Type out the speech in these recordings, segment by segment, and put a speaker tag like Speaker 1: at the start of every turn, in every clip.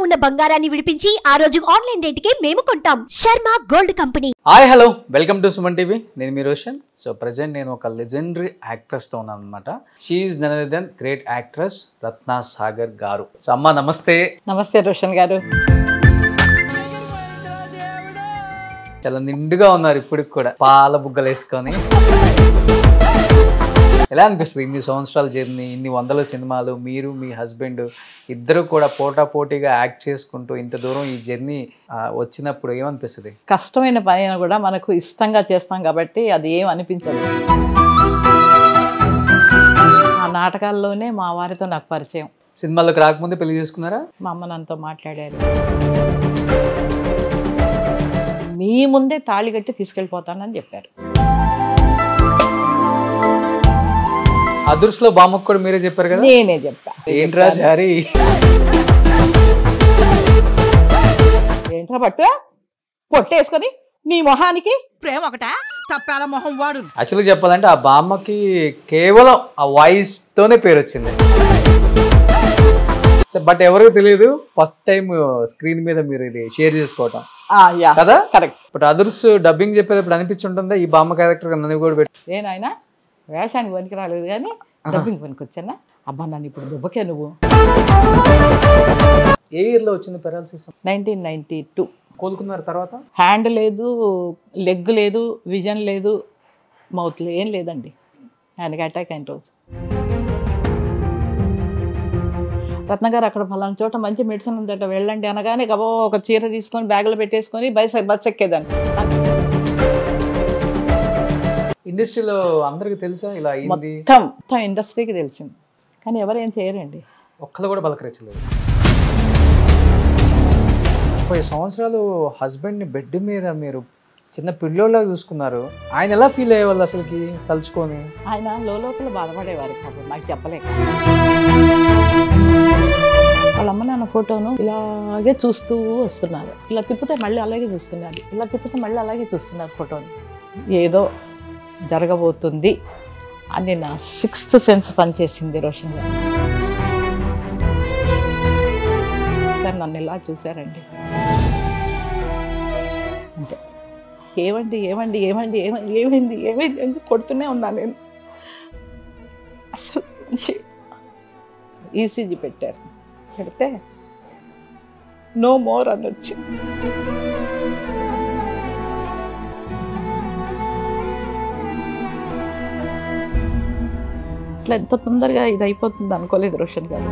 Speaker 1: ఉన్న బంగారాన్ని విడిపించి ఆ రోజు ఆన్లైన్ రేటుకే మేము కొంటాం. Sharma gold company.
Speaker 2: Hi hello welcome to Suman TV. నేను మీ రోషన్. సో ప్రజెంట్ నేను ఒక లెజెండరీ యాక్ట్రెస్తో ఉన్నాను అనమాట. She is none other than great actress Ratna Sagar garu. So అమ్మ నమస్తే.
Speaker 3: నమస్తే రోషన్ గారు.
Speaker 2: చాలా నిండుగా ఉన్నారు ఇప్పటికి కూడా, పాల బుగ్గలు వేసుకొని. ఎలా అనిపిస్తుంది ఇన్ని సంవత్సరాల జర్నీ, ఇన్ని వందల సినిమాలు, మీరు మీ హస్బెండ్ ఇద్దరు కూడా పోటాపోటీగా యాక్ట్ చేసుకుంటూ ఇంత దూరం ఈ జర్నీ వచ్చినప్పుడు ఏమనిపిస్తుంది?
Speaker 3: కష్టమైన పని అయినా కూడా మనకు ఇష్టంగా చేస్తాం కాబట్టి అది ఏం అనిపించదు. ఆ నాటకాల్లోనే మా వారితో నాకు పరిచయం.
Speaker 2: సినిమాల్లోకి రాకముందే పెళ్లి చేసుకున్నారా?
Speaker 3: మా అమ్మ నాన్నతో మాట్లాడారు, మీ ముందే తాళి కట్టి తీసుకెళ్ళిపోతానని చెప్పారు.
Speaker 2: అదుర్స్లో బామ్మకు కూడా మీరే చెప్పారు కదా?
Speaker 3: నేనే చెప్పా.
Speaker 2: ఏంట్రా చారి,
Speaker 3: ఏంట్రా పట్టు పొట్టేసుకొని నీ మొహానికి
Speaker 4: ప్రేమ ఒకట తప్పాల మొహం వాడు.
Speaker 2: యాక్చువల్గా చెప్పాలంటే ఆ బామ్మకి కేవలం ఆ వాయిస్ తోనే పేరు వచ్చింది. బట్ ఎవరికి తెలియదు, ఫస్ట్ టైం స్క్రీన్ మీద మీరు ఇది షేర్ చేసుకోవటం కదా?
Speaker 3: కరెక్ట్.
Speaker 2: బట్ అదర్స్ డబ్బింగ్ చెప్పేటప్పుడు అనిపించుంటుందా ఈ బామ్మ క్యారెక్టర్ నన్ను కూడా పెట్టి?
Speaker 3: నేనాయన వేషానికి పనికి రాలేదు కానీ డబ్బింగ్ పనికి వచ్చానా? అబ్బా నన్ను ఇప్పుడు దుబ్బకే నువ్వు.
Speaker 2: ఏ ఇయర్లో వచ్చింది పెరాలసిస్?
Speaker 3: 1992.
Speaker 2: కోలుకున్నారు తర్వాత?
Speaker 3: హ్యాండ్ లేదు, లెగ్ లేదు, విజన్ లేదు, మౌత్ ఏం లేదండి. ఆయనకి అటాక్ అయిన రోజు రత్నగారు అక్కడ ఫలానా చోట మంచి మెడిసిన్ ఉందట వెళ్ళండి అనగానే గబో ఒక చీర తీసుకొని బ్యాగులో పెట్టేసుకొని బస్ ఎక్కేదాన్ని.
Speaker 2: ఇండస్ట్రీలో అందరికి తెలుసా ఇలా అయింది?
Speaker 3: మొత్తం ఇండస్ట్రీకి తెలిసింది కానీ ఎవరు ఏం చేయరండి.
Speaker 2: ఒక్కళ్ళు కూడా పలకరించలేదు. 30 సంవత్సరాలు హస్బెండ్ని బెడ్ మీద మీరు చిన్న పిల్లోళ్ళగా చూసుకున్నారు. ఆయన ఎలా ఫీల్ అయ్యేవాళ్ళు అసలుకి తలుచుకొని?
Speaker 3: ఆయన లోపల బాధపడేవారు కాబట్టి నాకు చెప్పలేక. వాళ్ళ అమ్మ నాన్న ఫోటోను ఇలాగే చూస్తూ వస్తున్నారు. ఇలా తిప్పితే మళ్ళీ అలాగే చూస్తున్నారు, ఇలా తిప్పితే మళ్ళీ అలాగే చూస్తున్నారు ఫోటోని. ఏదో జరగబోతుంది అని నా 6th సెన్స్ పనిచేసింది రోషన్ గారు. సార్ నన్ను ఇలా చూశారండి అంతే. ఏమండి ఏమండి ఏమండి ఏమైంది ఏమైంది ఏమైంది అని కొడుతూనే ఉన్నాను నేను. అసలు ఈసీజీ పెట్టారు, పెడితే నో మోర్ అని వచ్చింది. ఇట్లా ఎంత తొందరగా ఇది అయిపోతుంది అనుకోలేదు రోషన్ గారు.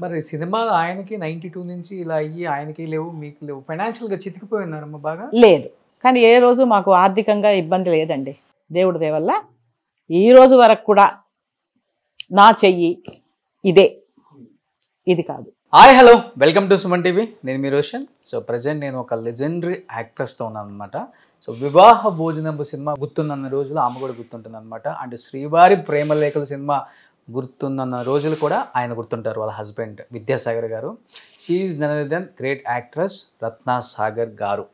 Speaker 2: మరి సినిమాలు ఆయనకి 92 నుంచి ఇలా అయ్యి ఆయనకి లేవు, మీకు లేవు, ఫైనాన్షియల్గా చితికిపోయినారమ్మ బాగా?
Speaker 3: లేదు, కానీ ఏ రోజు మాకు ఆర్థికంగా ఇబ్బంది లేదండి దేవుడి దయ వల్ల. ఈ రోజు వరకు కూడా నా చెయ్యి ఇదే, ఇది కాదు.
Speaker 2: Hi hello welcome to Suman TV. నేను మీ రోషన్. సో ప్రజెంట్ నేను ఒక లెజెండరీ యాక్ట్రెస్తో ఉన్నాను అనమాట. సో వివాహ భోజనంబు సినిమా గుర్తున్న రోజులు ఆమె కూడా గుర్తుంటుంది అనమాట. అండ్ శ్రీవారి ప్రేమలేఖల సినిమా గుర్తున్న రోజులు కూడా ఆయన గుర్తుంటారు, వాళ్ళ husband Vidyasagar garu. She is none other than great actress Ratna Sagar garu.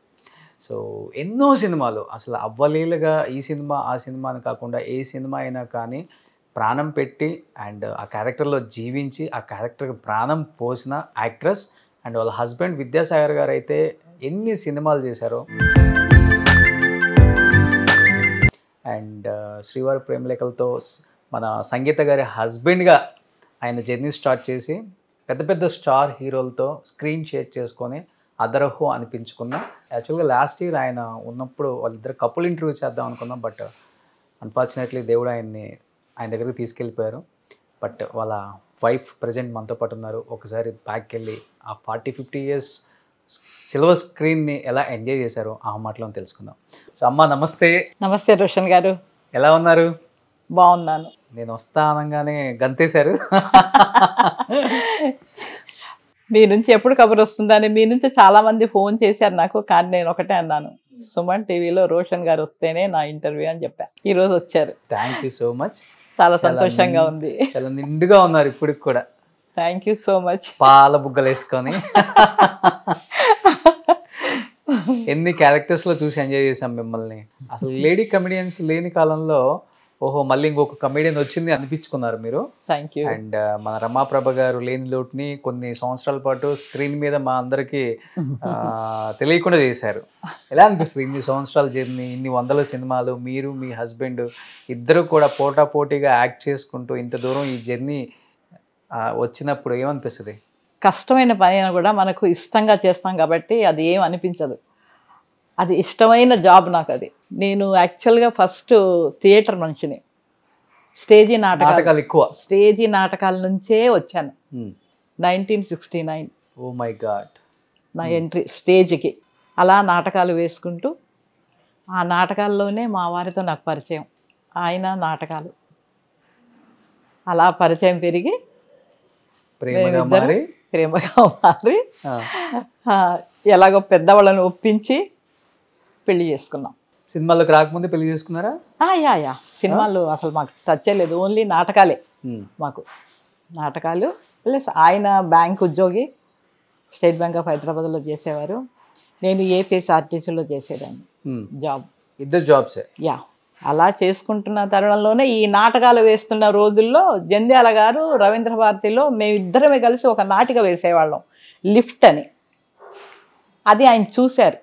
Speaker 2: So ఎన్నో సినిమాలు అసలు అవ్వలేలుగా ఈ సినిమా ఆ సినిమా అని కాకుండా ఏ సినిమా అయినా కానీ ప్రాణం పెట్టి అండ్ ఆ క్యారెక్టర్లో జీవించి ఆ క్యారెక్టర్కి ప్రాణం పోసిన యాక్ట్రెస్. అండ్ వాళ్ళ హస్బెండ్ విద్యాసాగర్ గారు అయితే ఎన్ని సినిమాలు చేశారో. అండ్ శ్రీవారి ప్రేమలేఖలతో మన సంగీత గారి హస్బెండ్గా ఆయన జర్నీ స్టార్ట్ చేసి పెద్ద పెద్ద స్టార్ హీరోలతో స్క్రీన్ షేర్ చేసుకొని అదరహో అనిపించుకున్నాం. యాక్చువల్గా లాస్ట్ ఇయర్ ఆయన ఉన్నప్పుడు వాళ్ళిద్దరు కపుల్ ఇంటర్వ్యూ చేద్దాం అనుకున్నాం. బట్ అన్ఫార్చునేట్లీ దేవుడు ఆయన దగ్గరికి తీసుకెళ్ళిపోయారు. బట్ వాళ్ళ వైఫ్ ప్రజెంట్ మనతో పాటు ఉన్నారు. ఒకసారి బ్యాక్ వెళ్ళి ఆ 40-50 years సిల్వర్ స్క్రీన్ని ఎలా ఎంజాయ్ చేశారో ఆ మాటలో తెలుసుకుందాం. సో అమ్మ నమస్తే.
Speaker 3: నమస్తే రోషన్ గారు.
Speaker 2: ఎలా ఉన్నారు?
Speaker 3: బాగున్నాను.
Speaker 2: నేను వస్తా అనగానే గంతేశారు.
Speaker 3: మీ నుంచి ఎప్పుడు కబురు వస్తుందని మీ నుంచి చాలా మంది ఫోన్ చేశారు నాకు. కానీ నేను ఒకటే అన్నాను, సుమన్ టీవీలో రోషన్ గారు వస్తేనే నా ఇంటర్వ్యూ అని చెప్పా. ఈ రోజు వచ్చారు.
Speaker 2: Thank you so much.
Speaker 3: చాలా సంతోషంగా ఉంది.
Speaker 2: చాలా నిండుగా ఉన్నారు ఇప్పటికి కూడా.
Speaker 3: Thank you so much.
Speaker 2: పాల బుగ్గలు వేసుకొని ఎన్ని క్యారెక్టర్స్లో చూసి ఎంజాయ్ చేసాం మిమ్మల్ని. అసలు లేడీ కమెడియన్స్ లేని కాలంలో ఓహో మళ్ళీ ఇంకొక కమెడియన్ వచ్చింది అనిపించుకున్నారు మీరు.
Speaker 3: Thank you.
Speaker 2: అండ్ మన రమాప్రభ గారు లేని లోటుని కొన్ని సంవత్సరాల పాటు స్క్రీన్ మీద మా అందరికి తెలియకుండా చేశారు. ఎలా అనిపిస్తుంది ఇన్ని సంవత్సరాల జర్నీ, ఇన్ని వందల సినిమాలు, మీరు మీ హస్బెండ్ ఇద్దరు కూడా పోటాపోటీగా యాక్ట్ చేసుకుంటూ ఇంత దూరం ఈ జర్నీ వచ్చినప్పుడు ఏమనిపిస్తుంది?
Speaker 3: కష్టమైన పని అయినా కూడా మనకు ఇష్టంగా చేస్తాం కాబట్టి అది ఏం అనిపించదు. అది ఇష్టమైన జాబ్ నాకు. అది నేను యాక్చువల్గా ఫస్ట్ థియేటర్ మనిషిని. స్టేజీ
Speaker 2: నాటకాలు ఎక్కువ,
Speaker 3: స్టేజీ నాటకాల నుంచే వచ్చాను. 1969
Speaker 2: ఓ మై గాడ్
Speaker 3: నా ఎంట్రీ స్టేజ్కి. అలా నాటకాలు వేసుకుంటూ ఆ నాటకాల్లోనే మా వారితో నాకు పరిచయం. ఆయన నాటకాలు అలా పరిచయం పెరిగి
Speaker 2: ప్రేమగా
Speaker 3: మారి ఎలాగో పెద్దవాళ్ళని ఒప్పించి పెళ్లి చేసుకున్నాం.
Speaker 2: సినిమాలకు రాకముందే పెళ్లి చేసుకున్నారా?
Speaker 3: యా సినిమాలు అసలు మాకు టచ్ లేదు, ఓన్లీ నాటకాలే మాకు. నాటకాలు ప్లస్ ఆయన బ్యాంక్ ఉద్యోగి, స్టేట్ బ్యాంక్ ఆఫ్ హైదరాబాద్లో చేసేవారు. నేను ఏపీఎస్ఆర్టీసీలో చేసేదాన్ని జాబ్.
Speaker 2: ఇద్దరు జాబ్సే.
Speaker 3: యా అలా చేసుకుంటున్న తరుణంలోనే ఈ నాటకాలు వేస్తున్న రోజుల్లో జంధ్యాల గారు రవీంద్ర భారతిలో మేమిద్దరమే కలిసి ఒక నాటిక వేసేవాళ్ళం, లిఫ్ట్ అని. అది ఆయన చూశారు.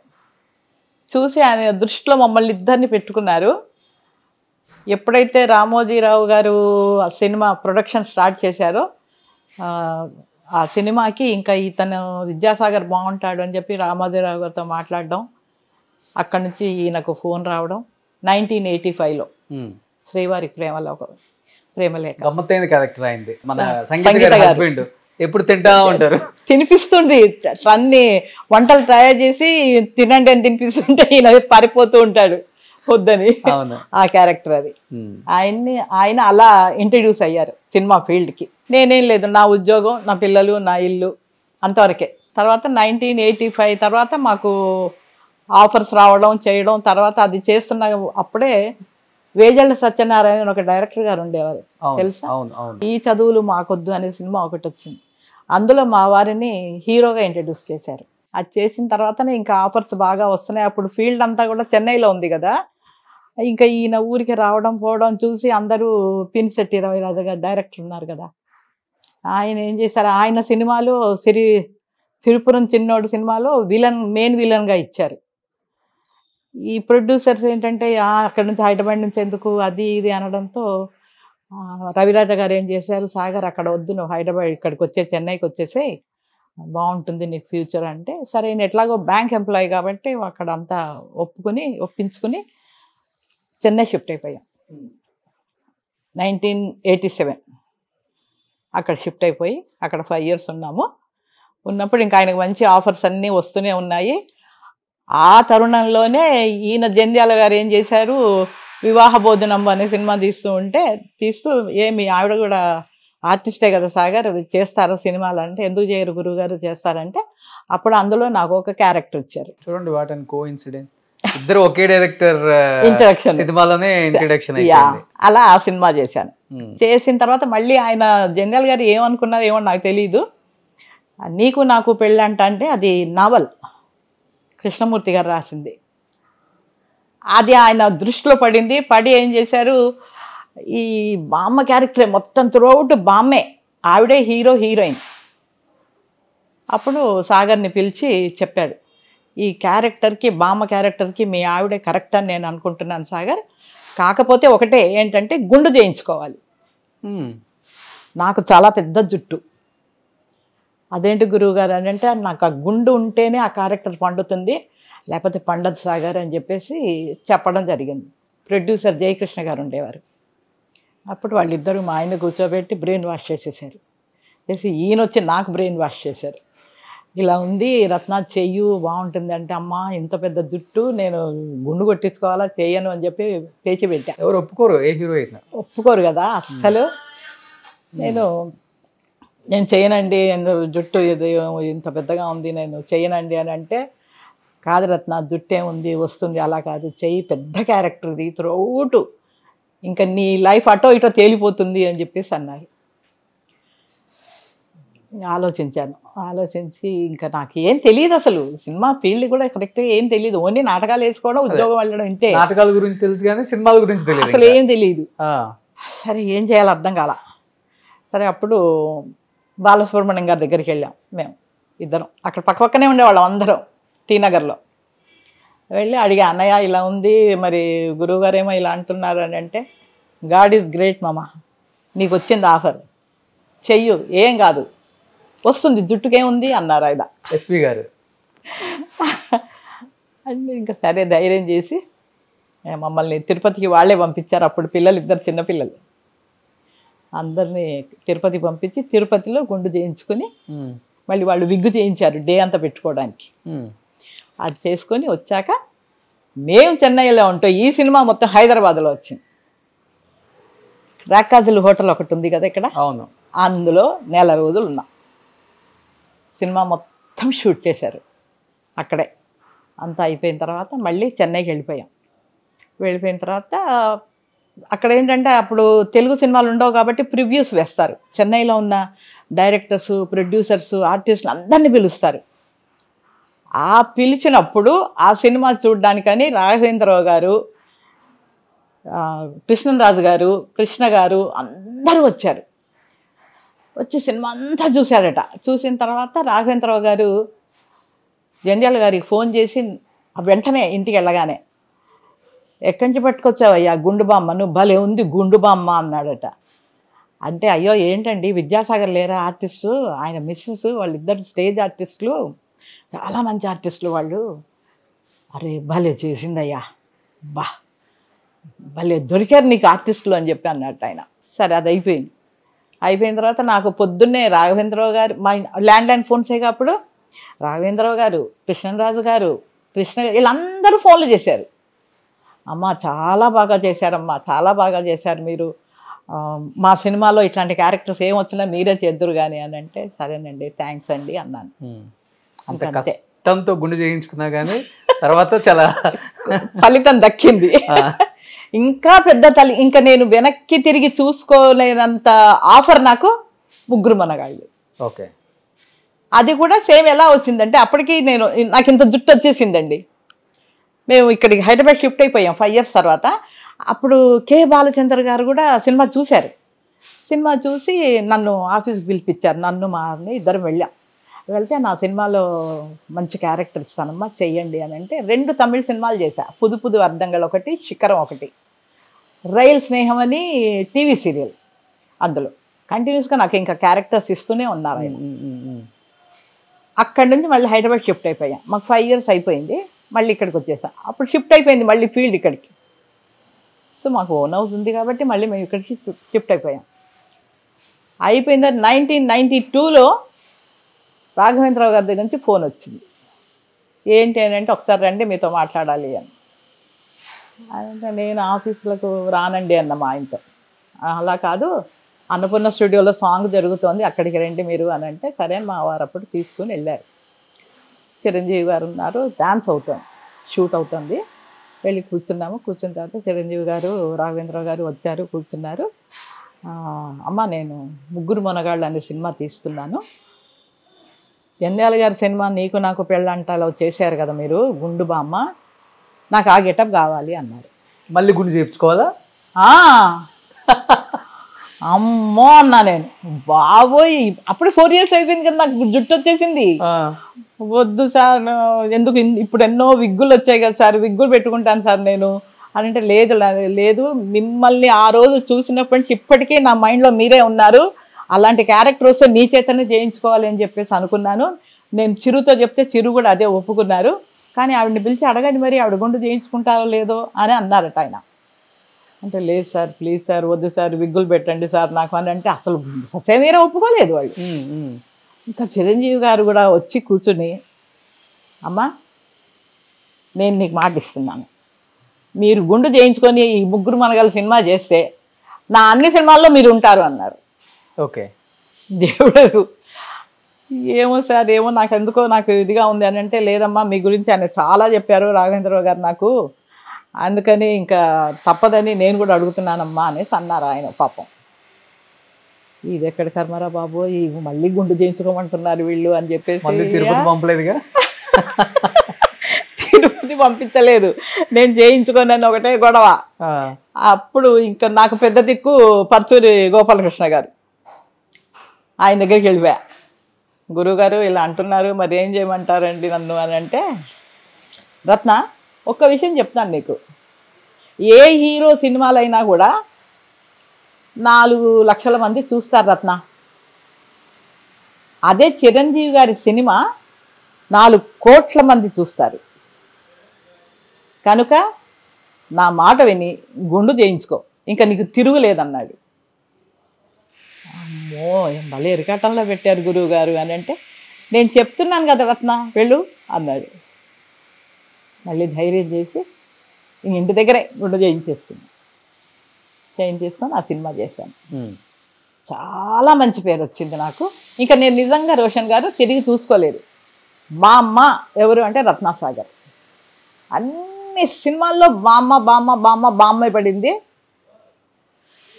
Speaker 3: చూసి ఆయన దృష్టిలో మమ్మల్ని ఇద్దరిని పెట్టుకున్నారు. ఎప్పుడైతే రామోజీరావు గారు ఆ సినిమా ప్రొడక్షన్ స్టార్ట్ చేశారో ఆ సినిమాకి ఇంకా ఇతను విద్యాసాగర్ బాగుంటాడు అని చెప్పి రామోజీరావు గారితో మాట్లాడడం, అక్కడి నుంచి ఈయనకు ఫోన్ రావడం 1985లో శ్రీవారి ప్రేమలేఖ.
Speaker 2: గమ్మత్తైన క్యారెక్టర్ అయింది. మన సంగీత హస్బెండ్ ఎప్పుడు తింటా ఉంటారు,
Speaker 3: తినిపిస్తుంది. అన్ని వంటలు తయారు చేసి తినండి అని తినిపిస్తుంటే ఈయన పారిపోతూ ఉంటాడు వద్దని. ఆ క్యారెక్టర్ అది. ఆయన అలా ఇంట్రడ్యూస్ అయ్యారు సినిమా ఫీల్డ్కి. నేనేం లేదు, నా ఉద్యోగం, నా పిల్లలు, నా ఇల్లు అంతవరకే. తర్వాత 1985 తర్వాత మాకు ఆఫర్స్ రావడం చేయడం. తర్వాత అది చేస్తున్న అప్పుడే వేజళ్ళ సత్యనారాయణ ఒక డైరెక్టర్ గారు ఉండేవారు, తెలుసా? ఈ చదువులు మాకొద్దు అనే సినిమా ఒకటి వచ్చింది. అందులో మా వారిని హీరోగా ఇంట్రడ్యూస్ చేశారు. అది చేసిన తర్వాతనే ఇంకా ఆఫర్స్ బాగా వస్తున్నాయి. అప్పుడు ఫీల్డ్ అంతా కూడా చెన్నైలో ఉంది కదా. ఇంకా ఈయన ఊరికి రావడం పోవడం చూసి అందరూ పినిశెట్టి రవిరాజు గారు డైరెక్టర్ ఉన్నారు కదా, ఆయన ఏం చేశారు, ఆయన సినిమాలో సిరిపురం చిన్నోడు సినిమాలో మెయిన్ విలన్గా ఇచ్చారు. ఈ ప్రొడ్యూసర్స్ ఏంటంటే అక్కడి నుంచి హైదరాబాద్ నుంచి ఎందుకు అది ఇది అనడంతో రవిరాజ గారు ఏం చేశారు, సాగర్ అక్కడ వద్దు, నువ్వు హైదరాబాద్ ఇక్కడికి చెన్నైకి వచ్చేసే బాగుంటుంది నీకు ఫ్యూచర్ అంటే, సరే నేను ఎట్లాగో బ్యాంక్ ఎంప్లాయీ కాబట్టి అక్కడ అంతా ఒప్పించుకుని చెన్నై షిఫ్ట్ అయిపోయాం. 1987 అక్కడ షిఫ్ట్ అయిపోయి అక్కడ 5 years ఉన్నాము. ఉన్నప్పుడు ఇంకా ఆయనకు మంచి ఆఫర్స్ అన్నీ వస్తూనే ఉన్నాయి. ఆ తరుణంలోనే ఈయన జంధ్యాల గారు ఏం చేశారు, వివాహ భోజనం అనే సినిమా తీస్తూ మీ ఆవిడ కూడా ఆర్టిస్టే కదా సాగర్, చేస్తారా సినిమాలు అంటే, ఎందుకు చేయరు గురువు గారు చేస్తారంటే, అప్పుడు అందులో నాకు ఒక క్యారెక్టర్ ఇచ్చారు.
Speaker 2: చూడండి వాట్ అండ్ కోఇన్సిడెంట్, ఇద్దరు ఒకే డైరెక్టర్ ఇంట్రడక్షన్ సినిమాలోనే ఇంట్రడక్షన్ అయ్యింది.
Speaker 3: అలా ఆ సినిమా చేశాను. చేసిన తర్వాత మళ్ళీ ఆయన జంధ్యాల గారు ఏమనుకున్నారు ఏమో నాకు తెలీదు, నీకు నాకు పెళ్ళంట అంటే అది నావల్ కృష్ణమూర్తి గారు రాసింది. అది ఆయన దృష్టిలో పడి ఏం చేశారు, ఈ బామ్మ క్యారెక్టరే మొత్తం త్రూఅవుట్ బామ్మే, ఆవిడే హీరోయిన్. అప్పుడు సాగర్ని పిలిచి చెప్పాడు, ఈ క్యారెక్టర్కి బామ్మ క్యారెక్టర్కి మీ ఆవిడే కరెక్ట్ అని నేను అనుకుంటున్నాను సాగర్, కాకపోతే ఒకటే ఏంటంటే గుండు చేయించుకోవాలి, నాకు చాలా పెద్ద జుట్టు. అదేంటి గురువు గారు అని అంటే, నాకు ఆ గుండు ఉంటేనే ఆ క్యారెక్టర్ పండుతుంది, లేకపోతే పండదు సాగర్ అని చెప్పేసి చెప్పడం జరిగింది. ప్రొడ్యూసర్ జయకృష్ణ గారు ఉండేవారు. అప్పుడు వాళ్ళిద్దరూ మా ఆయన కూర్చోబెట్టి బ్రెయిన్ వాష్ చేసేసారు. ఈయన వచ్చి నాకు బ్రెయిన్ వాష్ చేశారు. ఇలా ఉంది రత్న, చెయ్యు బాగుంటుంది అంటే, అమ్మ ఇంత పెద్ద జుట్టు నేను గుండు కొట్టించుకోవాలా, చెయ్యను అని చెప్పి పేచి పెట్టా.
Speaker 2: ఎవరు ఒప్పుకోరు, ఏ హీరో అయినా
Speaker 3: ఒప్పుకోరు కదా అస్సలు. నేను చేయనండి, జుట్టు ఇది ఇంత పెద్దగా ఉంది, నేను చేయనండి అని అంటే, కాదు రత్న జుట్టు ఏముంది వస్తుంది, అలా కాదు, చెయ్యి, పెద్ద క్యారెక్టర్ది త్రూఅవుట్, ఇంకా నీ లైఫ్ అటో ఇటో తేలిపోతుంది అని చెప్పేసి అన్నారు. ఆలోచించాను. ఆలోచించి ఇంకా నాకు ఏం తెలియదు అసలు. సినిమా ఫీల్డ్ కూడా కరెక్ట్గా ఏం తెలియదు. ఓన్లీ నాటకాలు వేసుకోవడం, ఉద్యోగం వెళ్ళడం ఇంతే.
Speaker 2: నాటకాల గురించి తెలుసు కానీ సినిమాల గురించి తెలియదు
Speaker 3: అసలు ఏం తెలియదు.
Speaker 2: ఆ,
Speaker 3: సరే ఏం చేయాలో అర్థం కాల. సరే అప్పుడు బాలసుబ్రహ్మణ్యం గారి దగ్గరికి వెళ్ళాం మేము ఇద్దరం. అక్కడ పక్కనే ఉండేవాళ్ళం అందరం టీ నగర్లో. వెళ్ళి అడిగా, అన్నయ్య ఇలా ఉంది, మరి గురువుగారేమో ఇలా అంటున్నారు అని అంటే, గాడ్ ఈజ్ గ్రేట్ మామ, నీకు వచ్చింది ఆఫర్, చెయ్యు, ఏం కాదు, వస్తుంది, జుట్టుకేముంది అన్నారు ఆయన.
Speaker 2: ఎస్పీ గారు
Speaker 3: అంటే ఇంకా సరే ధైర్యం చేసి మమ్మల్ని తిరుపతికి వాళ్ళే పంపించారు. అప్పుడు పిల్లలు, ఇద్దరు చిన్నపిల్లలు, అందరినీ తిరుపతి పంపించి తిరుపతిలో గుండు చేయించుకుని మళ్ళీ వాళ్ళు విగ్గు చేయించారు డే అంతా పెట్టుకోవడానికి. అది చేసుకొని వచ్చాక మేము చెన్నైలో ఉంటాం. ఈ సినిమా మొత్తం హైదరాబాద్లో వచ్చింది. రాకాజుల హోటల్ ఒకటి ఉంది కదా ఇక్కడ,
Speaker 2: అవును,
Speaker 3: అందులో 1 నెల రోజులు ఉన్నాం. సినిమా మొత్తం షూట్ చేశారు అక్కడే. అంతా అయిపోయిన తర్వాత మళ్ళీ చెన్నైకి వెళ్ళిపోయాం. వెళ్ళిపోయిన తర్వాత అక్కడ ఏంటంటే అప్పుడు తెలుగు సినిమాలు ఉండవు కాబట్టి ప్రివ్యూస్ వేస్తారు. చెన్నైలో ఉన్న డైరెక్టర్సు, ప్రొడ్యూసర్సు, ఆర్టిస్టులు అందరినీ పిలుస్తారు. ఆ పిలిచినప్పుడు ఆ సినిమా చూడడానికని రాఘవేంద్రరావు గారు, కృష్ణరాజు గారు, కృష్ణ గారు అందరూ వచ్చారు. వచ్చి సినిమా అంతా చూశాడట. చూసిన తర్వాత రాఘవేంద్రరావు గారు జంధ్యాల గారికి ఫోన్ చేసి వెంటనే ఇంటికి వెళ్ళగానే, ఎక్కడి నుంచి పట్టుకొచ్చావయ్యా గుండు బామ్మ, నువ్వు భలే ఉంది గుండు బామ్మ అన్నాడట. అంటే అయ్యో ఏంటండి విద్యాసాగర్ లేరా ఆర్టిస్టు, ఆయన మిస్సెస్, వాళ్ళిద్దరు స్టేజ్ ఆర్టిస్టులు, చాలా మంచి ఆర్టిస్టులు వాళ్ళు. అరే భలే చేసిందయ్యా, బా భలే దొరికారు నీకు ఆర్టిస్టులు అని చెప్పి అన్నట్టు ఆయన. సరే అది అయిపోయింది. అయిపోయిన తర్వాత నాకు పొద్దున్నే రాఘవేంద్రరావు గారు, మా ల్యాండ్లైన్ ఫోన్సేగా అప్పుడు, రాఘవేంద్రరావు గారు, కృష్ణరాజు గారు, వీళ్ళందరూ ఫోన్లు చేశారు. అమ్మ చాలా బాగా చేశారమ్మా, చాలా బాగా చేశారు మీరు, మా సినిమాలో ఇట్లాంటి క్యారెక్టర్స్ ఏం వచ్చినా మీరే చేద్దురు కానీ అని అంటే, సరేనండి థ్యాంక్స్ అండి అన్నాను.
Speaker 2: అంత కష్టంతో గుండు చేయించుకున్నా కానీ తర్వాత చాలా
Speaker 3: ఫలితం దక్కింది. ఇంకా పెద్ద తల్లి, ఇంకా నేను వెనక్కి తిరిగి చూసుకోలేనంత ఆఫర్ నాకు ముగ్గురు మనగాళ్ళు.
Speaker 2: ఓకే,
Speaker 3: అది కూడా సేమ్ ఎలా వచ్చిందంటే, అప్పటికి నాకు ఇంత జుట్టు వచ్చేసిందండి. మేము ఇక్కడికి హైదరాబాద్ షిఫ్ట్ అయిపోయాం 5 years తర్వాత. అప్పుడు కే బాలచంద్ర గారు కూడా సినిమా చూశారు. సినిమా చూసి నన్ను ఆఫీస్కి పిలిపించారు. నన్ను మా ఇద్దరం వెళ్ళాం. వెళ్తే నా సినిమాలో మంచి క్యారెక్టర్ ఇస్తానమ్మా చెయ్యండి అని అంటే 2 తమిళ సినిమాలు చేశా. పుదు పుదు అర్ధంగల్ ఒకటి, శిఖరం ఒకటి, రైల్ స్నేహం అని టీవీ సీరియల్. అందులో కంటిన్యూస్గా నాకు ఇంకా క్యారెక్టర్స్ ఇస్తూనే ఉన్నారు ఆయన. అక్కడి నుంచి మళ్ళీ హైదరాబాద్ షిఫ్ట్ అయిపోయాం. మాకు 5 years అయిపోయింది. మళ్ళీ ఇక్కడికి వచ్చేసాం. అప్పుడు షిఫ్ట్ అయిపోయింది మళ్ళీ ఫీల్డ్ ఇక్కడికి. సో మాకు ఓన్ హౌస్ ఉంది కాబట్టి మళ్ళీ మేము ఇక్కడికి షిఫ్ట్ అయిపోయాం. అయిపోయింది 1992లో రాఘవేంద్రరావు గారి దగ్గర నుంచి ఫోన్ వచ్చింది. ఏంటి అని అంటే, ఒకసారి రండి మీతో మాట్లాడాలి అని. అంటే నేను ఆఫీసులకు రానండి అన్న మా ఆయనతో. అలా కాదు, అన్నపూర్ణ స్టూడియోలో సాంగ్ జరుగుతోంది, అక్కడికి రండి మీరు అని అంటే, సరే మా వారు అప్పుడు తీసుకుని వెళ్ళారు. చిరంజీవి గారు ఉన్నారు, డాన్స్ అవుతుంది, షూట్ అవుతుంది. వెళ్ళి కూర్చున్నాము. కూర్చున్న తర్వాత చిరంజీవి గారు, రాఘవేంద్రరావు గారు వచ్చారు, కూర్చున్నారు. అమ్మ నేను ముగ్గురు మొనగాళ్ళు అనే సినిమా తీస్తున్నాను, జంధ్యాల గారి సినిమా నీకు నాకు పెళ్ళంటాలో చేశారు కదా మీరు గుండు బామ్మ, నాకు ఆ గెటప్ కావాలి అన్నారు.
Speaker 2: మళ్ళీ గుండు చేయించుకోవాలా?
Speaker 3: అమ్మో అన్నా నేను. బాబోయ్ అప్పుడు 4 years అయిపోయింది కదా, నాకు జుట్టు వచ్చేసింది. వద్దు సార్, ఎందుకు ఇప్పుడు ఎన్నో విగ్గులు వచ్చాయి కదా సార్, విగ్గులు పెట్టుకుంటాను సార్ నేను అని అంటే, లేదు లేదు, మిమ్మల్ని ఆ రోజు చూసినప్పటి నుంచి ఇప్పటికీ నా మైండ్లో మీరే ఉన్నారు, అలాంటి క్యారెక్టర్ వస్తే నీ చేతనే చేయించుకోవాలి అని చెప్పేసి అనుకున్నాను. నేను చిరుతో చెప్తే చిరు కూడా అదే ఒప్పుకున్నారు. కానీ ఆవిడని పిలిచి అడగండి మరి ఆవిడ గుండు చేయించుకుంటారో లేదో అని అన్నారట ఆయన. అంటే లేదు సార్ ప్లీజ్ సార్, వద్దు సార్, విగ్గులు పెట్టండి సార్ నాకు అని అంటే, అసలు ససేమీరా ఒప్పుకోలేదు వాళ్ళు. ఇంకా చిరంజీవి గారు కూడా వచ్చి కూర్చుని, అమ్మా నేను నీకు మాట ఇస్తున్నాను, మీరు గుండు చేయించుకొని ఈ ముగ్గురు మనగాళ్ళ సినిమా చేస్తే నా అన్ని సినిమాల్లో మీరు ఉంటారు అన్నారు.
Speaker 2: ఓకే,
Speaker 3: దేవుడు ఏమో సార్, ఏమో నాకు ఎందుకో నాకు ఇదిగా ఉంది అని అంటే, లేదమ్మా మీ గురించి ఆయన చాలా చెప్పారు రాఘవేంద్రరావు గారు నాకు, అందుకని ఇంకా తప్పదని నేను కూడా అడుగుతున్నానమ్మా అనేసి అన్నారు ఆయన. పాపం ఇది ఎక్కడ కర్మరా బాబు, ఈ మళ్ళీ గుండు చేయించుకోమంటున్నారు వీళ్ళు అని
Speaker 2: మళ్ళీ
Speaker 3: చెప్పేసి
Speaker 2: తిరుపతి పంపలేదుగా.
Speaker 3: తిరుపతి పంపించలేదు, నేను చేయించుకోనని ఒకటే గొడవ. అప్పుడు ఇంకా నాకు పెద్ద దిక్కు పర్చూరి గోపాలకృష్ణ గారు, ఆయన దగ్గరికి వెళ్ళిపోయా. గురువుగారు ఇలా అంటున్నారు, మరి ఏం చేయమంటారండి నన్ను అని అంటే, రత్న ఒక్క విషయం చెప్తాను నీకు, ఏ హీరో సినిమాలైనా కూడా 4 లక్షల మంది చూస్తారు రత్న. అదే చిరంజీవి గారి సినిమా 4 కోట్ల మంది చూస్తారు. కనుక నా మాట విని గుండు చేయించుకో, ఇంకా నీకు తిరుగులేదన్నాడు. అమ్మో మళ్ళీ ఎరకాటంలో పెట్టారు గురువు గారు అని అంటే, నేను చెప్తున్నాను కదా రత్న వెళ్ళు అన్నాడు. మళ్ళీ ధైర్యం చేసి ఇంటి దగ్గరే గుండు చేయించేసుకుని ఆ సినిమా చేశాను. చాలా మంచి పేరు వచ్చింది నాకు. ఇంకా నేను నిజంగా రోషన్ గారు తిరిగి చూసుకోలేదు. మా అమ్మ ఎవరు అంటే రత్నాసాగర్. అన్ని సినిమాల్లో బామ్మ బామ్మ బామ్మ బామ్మ పడింది.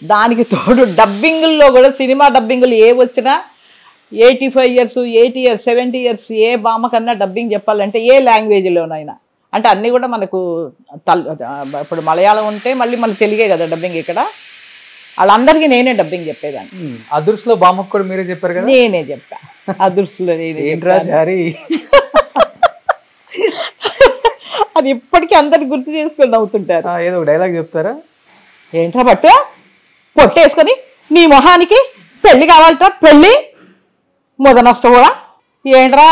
Speaker 3: దానికి తోడు డబ్బింగుల్లో కూడా, సినిమా డబ్బింగులు ఏ వచ్చినా 85 years 80 years 70 years ఏ బామ్మ కన్నా డబ్బింగ్ చెప్పాలంటే ఏ లాంగ్వేజ్లోనైనా, అంటే అన్నీ కూడా మనకు ఇప్పుడు మలయాళం ఉంటే మళ్ళీ మనకు తెలుగే కదా డబ్బింగ్. ఇక్కడ వాళ్ళందరికీ నేనే డబ్బింగ్ చెప్పేదాన్ని.
Speaker 2: అదుర్స్లో బామ్మకు కూడా మీరే చెప్పారు కదా.
Speaker 3: నేనే చెప్పా అదుర్స్లో అది ఇప్పటికీ అందరికి గుర్తు చేసుకొని నవ్వుతుంటారు.
Speaker 2: ఏదో డైలాగ్ చెప్తారా?
Speaker 3: ఏంట్రా పట్టు పొట్టేసుకొని నీ మొహానికి పెళ్ళి కావాలట, పెళ్ళి మొద నష్టం కూడా. ఏంట్రా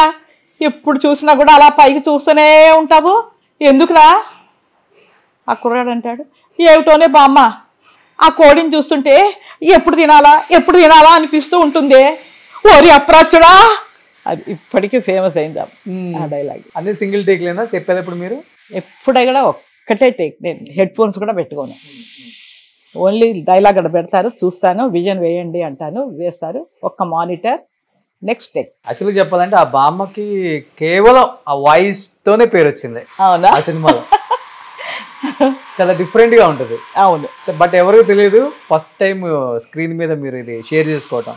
Speaker 3: ఎప్పుడు చూసినా కూడా అలా పైకి చూస్తూనే ఉంటావు, ఎందుకురా? ఆ కుర్రాడు అంటాడు, ఏమిటోనే బామ్మ, ఆ కోడిని చూస్తుంటే ఎప్పుడు తినాలా అనిపిస్తూ ఉంటుంది, ఓరి అప్రాచుడా. అది ఇప్పటికీ ఫేమస్ అయింది ఆ డైలాగ్.
Speaker 2: అదే సింగిల్ టేక్ లేనా చెప్పేటప్పుడు మీరు?
Speaker 3: ఎప్పుడై కూడా ఒక్కటే టేక్. నేను హెడ్ ఫోన్స్ కూడా పెట్టుకోను, ఓన్లీ డైలాగ్ అక్కడ పెడతారు, చూస్తాను, విజన్ వేయండి అంటాను, వేస్తారు, ఒక్క మానిటర్, నెక్స్ట్ టేక్.
Speaker 2: యాక్చువల్లీ చెప్పాలంటే ఆ బామ్మకి కేవలం ఆ వాయిస్ తోనే పేరు వచ్చింది.
Speaker 3: అవునా?
Speaker 2: ఆ సినిమాలో చాలా డిఫరెంట్ గా ఉంటుంది.
Speaker 3: అవును,
Speaker 2: బట్ ఎవరికి తెలియదు ఫస్ట్ టైం స్క్రీన్ మీద మీరు ఇది షేర్ చేసుకోవటం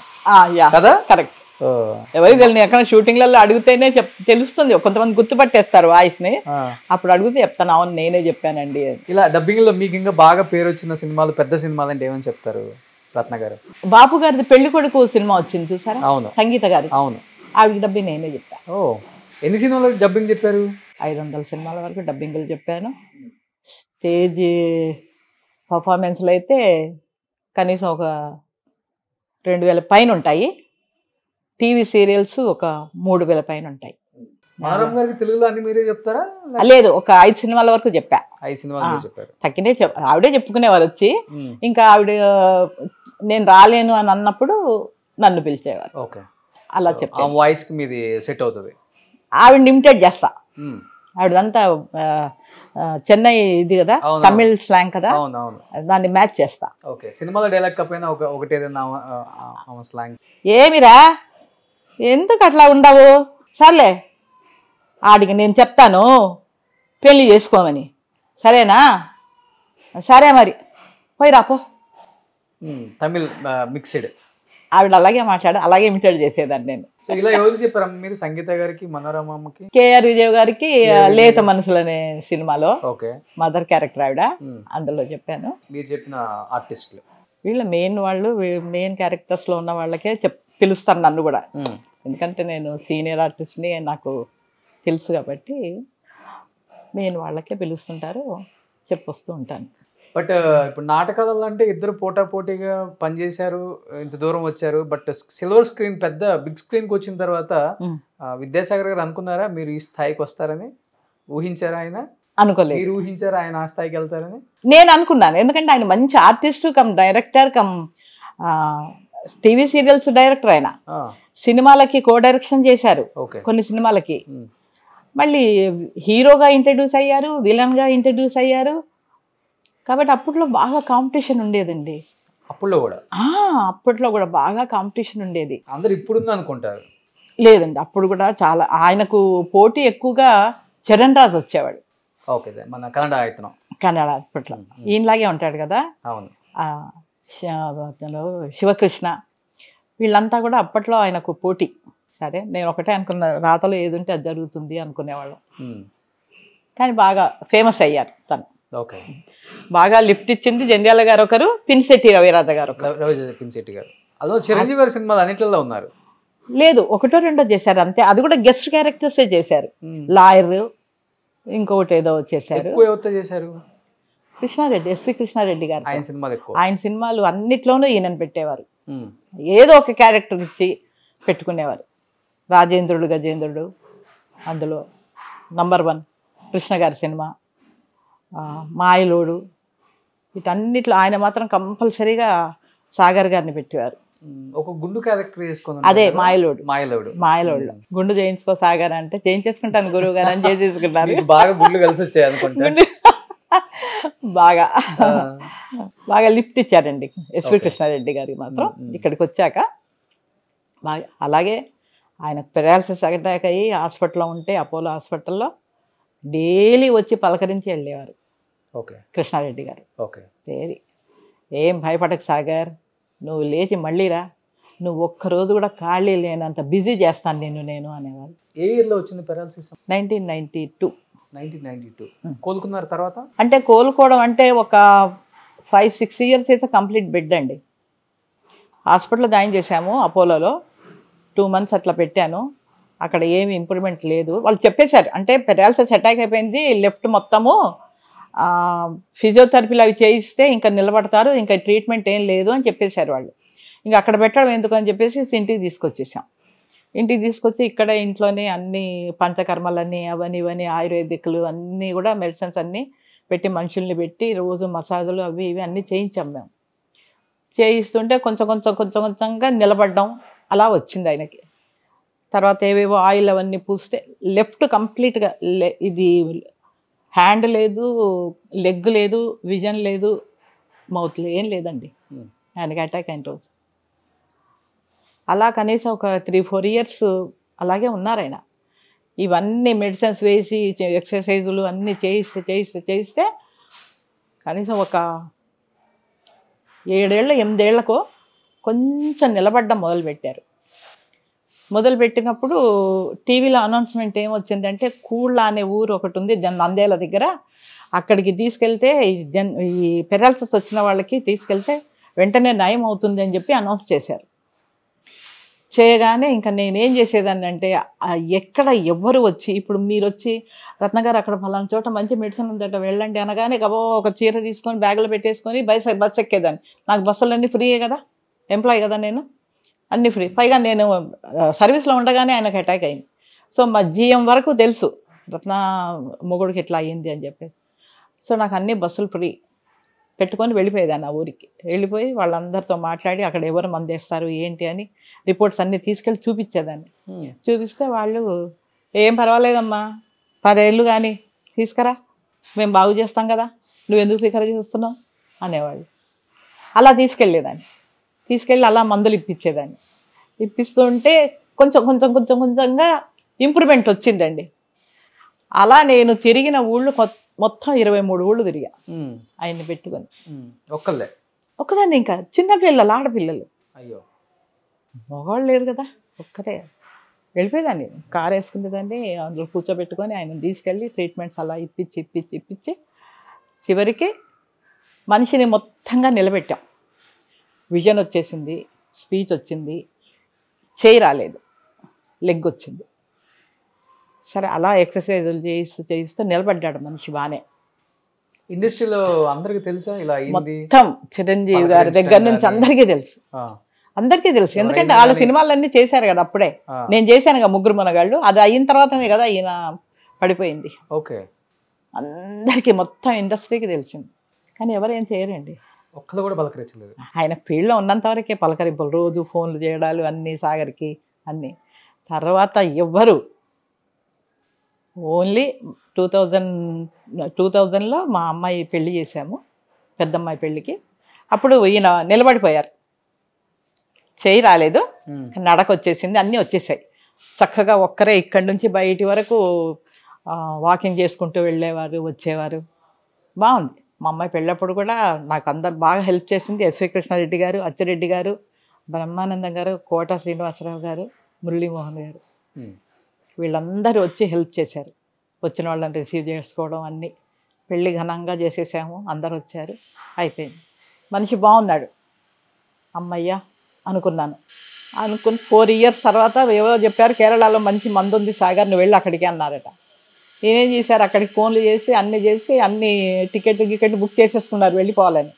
Speaker 2: కదా.
Speaker 3: కరెక్ట్. ఎవరికి తెలియదు, ఎక్కడ షూటింగ్లలో అడిగితేనే తెలుస్తుంది. కొంతమంది గుర్తుపట్టేస్తారు వాయిస్ ని, అప్పుడు అడిగితే చెప్తాను, అవును నేనే చెప్పానండి.
Speaker 2: ఇలా డబ్బింగ్ లో మీకు ఇంకా బాగా పేరు వచ్చిన సినిమాలు, పెద్ద సినిమాలు అంటే ఏమని చెప్తారు రత్న గారు?
Speaker 3: బాపు గారిది పెళ్లి కొడుకు సినిమా వచ్చింది చూసారా?
Speaker 2: అవును.
Speaker 3: సంగీత గారి.
Speaker 2: అవును.
Speaker 3: ఆవిడ డబ్బింగ్ నేనే చెప్పాను.
Speaker 2: ఓ, ఎన్ని సినిమాలకు డబ్బింగ్ చెప్పారు?
Speaker 3: 500 సినిమాల వరకు డబ్బింగ్లు చెప్పాను. స్టేజ్ పర్ఫార్మెన్స్లు అయితే కనీసం ఒక 2000 పైన ఉంటాయి. టీవీ సీరియల్స్ ఒక 3000 పైన ఉంటాయి.
Speaker 2: మనోరమ గారికి తెలుగులో అన్ని మీరే చెప్తారా?
Speaker 3: లేదు, ఒక 5 సినిమాల వరకు చెప్పా.
Speaker 2: 5 సినిమాలు చెప్పారు.
Speaker 3: తగ్గినే ఆవిడే చెప్పుకునేవారు వచ్చి. ఇంకా ఆవిడ నేను రాలేను అని అన్నప్పుడు నన్ను పిలిచేవారు.
Speaker 2: ఓకే,
Speaker 3: అలా చెప్పా.
Speaker 2: వాయిస్ కి మీది సెట్ అవుతుంది.
Speaker 3: ఆవిడ ఇమిటేట్ చేస్తా. ఆవిడంతా చెన్నై ఇది కదా, తమిళ్ స్లాంగ్ కదా, దాన్ని మ్యాచ్ చేస్తా.
Speaker 2: ఓకే, సినిమాలో డైలాగ్ కాకపోయినా ఒకటి ఏదైనా స్లాంగ్.
Speaker 3: ఏమిరా ఎందుకు అట్లా ఉండవు? సర్లే ఆడికి నేను చెప్తాను పెళ్ళి చేసుకోమని, సరేనా? సరే మరి పోయి రాపో.
Speaker 2: తమిళ్ మిక్స్డ్.
Speaker 3: ఆవిడ అలాగే అలాగే ఇమిటేట్ చేసేదాన్ని నేను.
Speaker 2: సో ఇలా ఎవరు చెప్పారు మీరు? సంగీత గారికి, మనోరమకి,
Speaker 3: కేఆర్ విజయ్ గారికి లేత మనసులు అనే సినిమాలో మదర్ క్యారెక్టర్ ఆవిడ, అందులో చెప్పాను.
Speaker 2: మీరు చెప్పిన ఆర్టిస్టులు
Speaker 3: వీళ్ళ మెయిన్ క్యారెక్టర్స్ లో ఉన్న వాళ్ళకే పిలుస్తారు నన్ను కూడా, ఎందుకంటే నేను సీనియర్ ఆర్టిస్ట్ని, నాకు తెలుసు కాబట్టి మెయిన్ వాళ్ళకే పిలుస్తుంటారు, చెప్పొస్తూ ఉంటాను.
Speaker 2: బట్ ఇప్పుడు నాటకాలలో అంటే ఇద్దరు పోటాపోటీగా పనిచేశారు, ఇంత దూరం వచ్చారు. బట్ సిల్వర్ స్క్రీన్, పెద్ద బిగ్ స్క్రీన్కి వచ్చిన తర్వాత విద్యాసాగర్ గారు అనుకున్నారా మీరు ఈ స్థాయికి వస్తారని? ఊహించారా ఆయన?
Speaker 3: అనుకోలేదు.
Speaker 2: మీరు ఊహించారా ఆయన ఆ స్థాయికి వెళ్తారని?
Speaker 3: నేను అనుకున్నాను, ఎందుకంటే ఆయన మంచి artist come director come TV serials director. ఆయన సినిమాలకి కో డైరెక్షన్ చేశారు కొన్ని సినిమాలకి, మళ్ళీ హీరోగా ఇంట్రడ్యూస్ అయ్యారు, విలన్గా ఇంట్రడ్యూస్ అయ్యారు. కాబట్టి అప్పట్లో బాగా కాంపిటీషన్ ఉండేదండి. అప్పట్లో కూడా బాగా కాంపిటీషన్ ఉండేది.
Speaker 2: అందరు ఇప్పుడు అనుకుంటారు.
Speaker 3: లేదండి, అప్పుడు కూడా చాలా. ఆయనకు పోటీ ఎక్కువగా చరణ్ రాజ్ వచ్చేవాడు.
Speaker 2: మన కన్నడ
Speaker 3: అప్పట్లో ఈయనలాగే ఉంటాడు కదా.
Speaker 2: అవును.
Speaker 3: శివకృష్ణ, వీళ్ళంతా కూడా అప్పట్లో ఆయనకు పోటీ. సరే నేను ఒకటే అనుకున్నా, రాతలో ఏది ఉంటే అది జరుగుతుంది అనుకునేవాళ్ళం. కానీ బాగా ఫేమస్ అయ్యారు తను.
Speaker 2: ఓకే.
Speaker 3: బాగా లిఫ్ట్ ఇచ్చింది జంధ్యాల గారు ఒకరు, పినిశెట్టి రవిరాధ గారు ఒకరు.
Speaker 2: రవి పినిశెట్టి గారు అదో చిరంజీవి గారి సినిమాలు అన్నింటిలో ఉన్నారు.
Speaker 3: లేదు, ఒకటో రెండో చేశారు అంతే. అది కూడా గెస్ట్ క్యారెక్టర్సే చేశారు. లాయర్, ఇంకొకటి ఏదో చేశారు.
Speaker 2: ఎక్కువ ఎవరితో చేశారు?
Speaker 3: కృష్ణారెడ్డి, ఎస్వి కృష్ణారెడ్డి గారు.
Speaker 2: ఆయన సినిమాలు ఎక్కువ.
Speaker 3: ఆయన సినిమాలు అన్నిట్లోనూ ఈయనను పెట్టేవారు. ఏదో ఒక క్యారెక్టర్ ఇచ్చి పెట్టుకునేవారు. రాజేంద్రుడు గజేంద్రుడు అందులో నంబర్ 1 కృష్ణ గారి సినిమా, మాయలోడు, వీటన్నిట్లో ఆయన మాత్రం కంపల్సరీగా సాగర్ గారిని పెట్టేవారు.
Speaker 2: ఒక గుండు క్యారెక్టర్ చేసుకుని,
Speaker 3: అదే మాయలోడు.
Speaker 2: మాయలోడు
Speaker 3: గుండు చేయించుకో సాగర్ అంటే చేయించేసుకుంటాను గురువు గారు అని చేసేసుకున్నారు.
Speaker 2: బాగా గుండు కలిసి వచ్చాయి అనుకుంటా.
Speaker 3: బాగా బాగా లిఫ్ట్ ఇచ్చారండి ఎస్వి కృష్ణారెడ్డి గారికి మాత్రం. ఇక్కడికి వచ్చాక బాగా, అలాగే ఆయన పెరాలసిస్ అటాక్ అయ్యి హాస్పిటల్లో ఉంటే అపోలో హాస్పిటల్లో డైలీ వచ్చి పలకరించి వెళ్ళేవారు కృష్ణారెడ్డి గారు. డైలీ ఏం భయపడకు సాగర్, నువ్వు లేచి మళ్ళీరా, నువ్వు ఒక్కరోజు కూడా ఖాళీ లేనంత బిజీ చేస్తాను నేను అనేవారు.
Speaker 2: ఏ ఇయర్లో వచ్చింది పెరాలసిస్?
Speaker 3: 1992.
Speaker 2: కోలుకున్నారు తర్వాత?
Speaker 3: అంటే కోలుకోవడం అంటే ఒక 5-6 ఇయర్స్ అయితే కంప్లీట్ బెడ్ అండి. హాస్పిటల్లో జాయిన్ చేశాము అపోలోలో, 2 months అట్లా పెట్టాను. అక్కడ ఏమి ఇంప్రూవ్మెంట్ లేదు. వాళ్ళు చెప్పేశారు, అంటే పెరాలసిస్ అటాక్ అయిపోయింది, లెఫ్ట్ మొత్తము ఫిజియోథెరపీలు అవి చేయిస్తే ఇంకా నిలబడతారు, ఇంకా ట్రీట్మెంట్ ఏం లేదు అని చెప్పేశారు వాళ్ళు. ఇంకా అక్కడ పెట్టడం ఎందుకు అని చెప్పేసి ఇంటికి తీసుకొచ్చేసాం. ఇంటికి తీసుకొచ్చి ఇక్కడ ఇంట్లోనే అన్ని పంచకర్మలన్నీ అవన్నీ ఇవన్నీ ఆయుర్వేదిక్లు అన్నీ కూడా మెడిసిన్స్ అన్నీ పెట్టి మనుషుల్ని పెట్టి రోజు మసాజులు అవి ఇవి అన్నీ చేయించాం మేము. చేయిస్తుంటే కొంచెంగా నిలబడ్డం అలా వచ్చింది ఆయనకి. తర్వాత ఏవేవో ఆయిల్ అవన్నీ పూస్తే లెఫ్ట్ కంప్లీట్గా ఇది హ్యాండ్ లేదు, లెగ్ లేదు, విజన్ లేదు, మౌత్ ఏం లేదండి ఆయనకి అటాక్ అయిన రోజు. అలా కనీసం ఒక 3-4 years అలాగే ఉన్నారు ఆయన. ఇవన్నీ మెడిసిన్స్ వేసి ఎక్సర్సైజులు అన్నీ చేయిస్తే కనీసం ఒక 7-8 ఏళ్లకు కొంచెం నిలబడ్డం మొదలుపెట్టారు. మొదలుపెట్టినప్పుడు టీవీలో అనౌన్స్మెంట్ ఏమొచ్చిందంటే, కూళ్ళ అనే ఊరు ఒకటి ఉంది నంద్యాల దగ్గర, అక్కడికి తీసుకెళ్తే ఈ పెరాలసిస్ వచ్చిన వాళ్ళకి తీసుకెళ్తే వెంటనే నయం అవుతుంది అని చెప్పి అనౌన్స్ చేశారు. చేయగానే ఇంకా నేనేం చేసేదాన్ని అంటే, ఎక్కడ ఎవ్వరు వచ్చి, ఇప్పుడు మీరు వచ్చి రత్నగారు అక్కడ ఫలానా చోట మంచి మెడిసిన్ ఉందట వెళ్ళండి అనగానే గబో ఒక చీర తీసుకొని బ్యాగ్లో పెట్టేసుకొని బస్ ఎక్కేదాన్ని. నాకు బస్సులన్నీ ఫ్రీయే కదా, ఎంప్లాయీ కదా నేను, అన్నీ ఫ్రీ. పైగా నేను సర్వీస్లో ఉండగానే ఆయనకు అటాక్ అయింది. సో మా జీఎం వరకు తెలుసు రత్న మొగుడికి ఇట్లా అయ్యింది అని చెప్పేసి. సో నాకు అన్ని బస్సులు ఫ్రీ పెట్టుకొని వెళ్ళిపోయేదాన్ని ఆ ఊరికి. వెళ్ళిపోయి వాళ్ళందరితో మాట్లాడి అక్కడ ఎవరు మందేస్తారు ఏంటి అని రిపోర్ట్స్ అన్నీ తీసుకెళ్ళి చూపించేదాన్ని. చూపిస్తే వాళ్ళు ఏం పర్వాలేదమ్మా, 10 ఏళ్ళు కానీ తీసుకురా, మేము బాగు చేస్తాం కదా, నువ్వు ఎందుకు ఫికర్ చేస్తున్నావు అనేవాళ్ళు. అలా తీసుకెళ్ళేదాన్ని. తీసుకెళ్ళి అలా మందులు ఇప్పించేదాన్ని. ఇప్పిస్తుంటే కొంచెంగా ఇంప్రూవ్మెంట్ వచ్చిందండి. అలా నేను తిరిగిన ఊళ్ళు మొత్తం 23 ఊళ్ళు తిరిగా ఆయన్ని పెట్టుకొని. ఒక్కదాన్ని, ఇంకా చిన్నపిల్లలు, ఆడపిల్లలు, అయ్యో మగవాళ్ళు లేరు కదా, ఒక్కటే వెళ్ళిపోయేదాన్ని. కారు వేసుకునేదాన్ని, అందులో కూర్చోబెట్టుకొని ఆయన తీసుకెళ్ళి ట్రీట్మెంట్స్ అలా ఇప్పించి చివరికి మనిషిని మొత్తంగా నిలబెట్టాం. విజన్ వచ్చేసింది, స్పీచ్ వచ్చింది, చేయి రాలేదు, లెగ్ వచ్చింది. సరే అలా ఎక్సర్సైజులు చేయిస్తూ నిలబడ్డాడు మనిషి బాగానే.
Speaker 2: ఇండస్ట్రీలో అందరికీ తెలుసా ఇలా
Speaker 3: మొత్తం? చిరంజీవి గారి దగ్గర నుంచి అందరికీ తెలుసు. ఎందుకంటే వాళ్ళ సినిమాలన్నీ చేశారు కదా అప్పుడే. నేను చేశాను కదా 3 మనగాళ్ళు, అది అయిన తర్వాతనే కదా ఈయన పడిపోయింది.
Speaker 2: ఓకే.
Speaker 3: అందరికీ మొత్తం ఇండస్ట్రీకి తెలిసింది, కానీ ఎవరేం చేయరండి.
Speaker 2: ఒక్కరు కూడా పలకరించలేదు.
Speaker 3: ఆయన ఫీల్డ్లో ఉన్నంత వరకే పలకరింపులు, రోజు ఫోన్లు చేయడాలు అన్నీ సాగర్కి అన్నీ. తర్వాత ఎవ్వరు, ఓన్లీ 2000లో మా అమ్మాయి పెళ్లి చేశాము, పెద్దమ్మాయి పెళ్ళికి. అప్పుడు ఈయన నిలబడిపోయారు, చేయి రాలేదు, నడక వచ్చేసింది, అన్నీ వచ్చేసాయి. చక్కగా ఒక్కరే ఇక్కడి నుంచి బయటి వరకు వాకింగ్ చేసుకుంటూ వెళ్ళేవారు, వచ్చేవారు. బాగుంది. మా అమ్మాయి పెళ్ళప్పుడు కూడా నాకు అందరు బాగా హెల్ప్ చేసింది. ఎస్వి కృష్ణారెడ్డి గారు, అచ్చిరెడ్డి గారు, బ్రహ్మానందం గారు, కోట శ్రీనివాసరావు గారు, మురళీమోహన్ గారు,
Speaker 2: ఉమ్.
Speaker 3: వీళ్ళందరూ వచ్చి హెల్ప్ చేశారు. వచ్చిన వాళ్ళని రిసీవ్ చేసుకోవడం అన్నీ. పెళ్ళి ఘనంగా చేసేసాము, అందరు వచ్చారు, అయిపోయింది. మనిషి బాగున్నాడు, అమ్మయ్య అనుకున్నాను. అనుకుని 4 years తర్వాత ఏవో చెప్పారు, కేరళలో మంచి మందు ఉంది సాగర్, నువ్వు వెళ్ళి అక్కడికి అన్నారట. నేనేం చేశారు, అక్కడికి ఫోన్లు చేసి అన్ని టికెట్ బుక్ చేసేసుకున్నారు వెళ్ళిపోవాలని.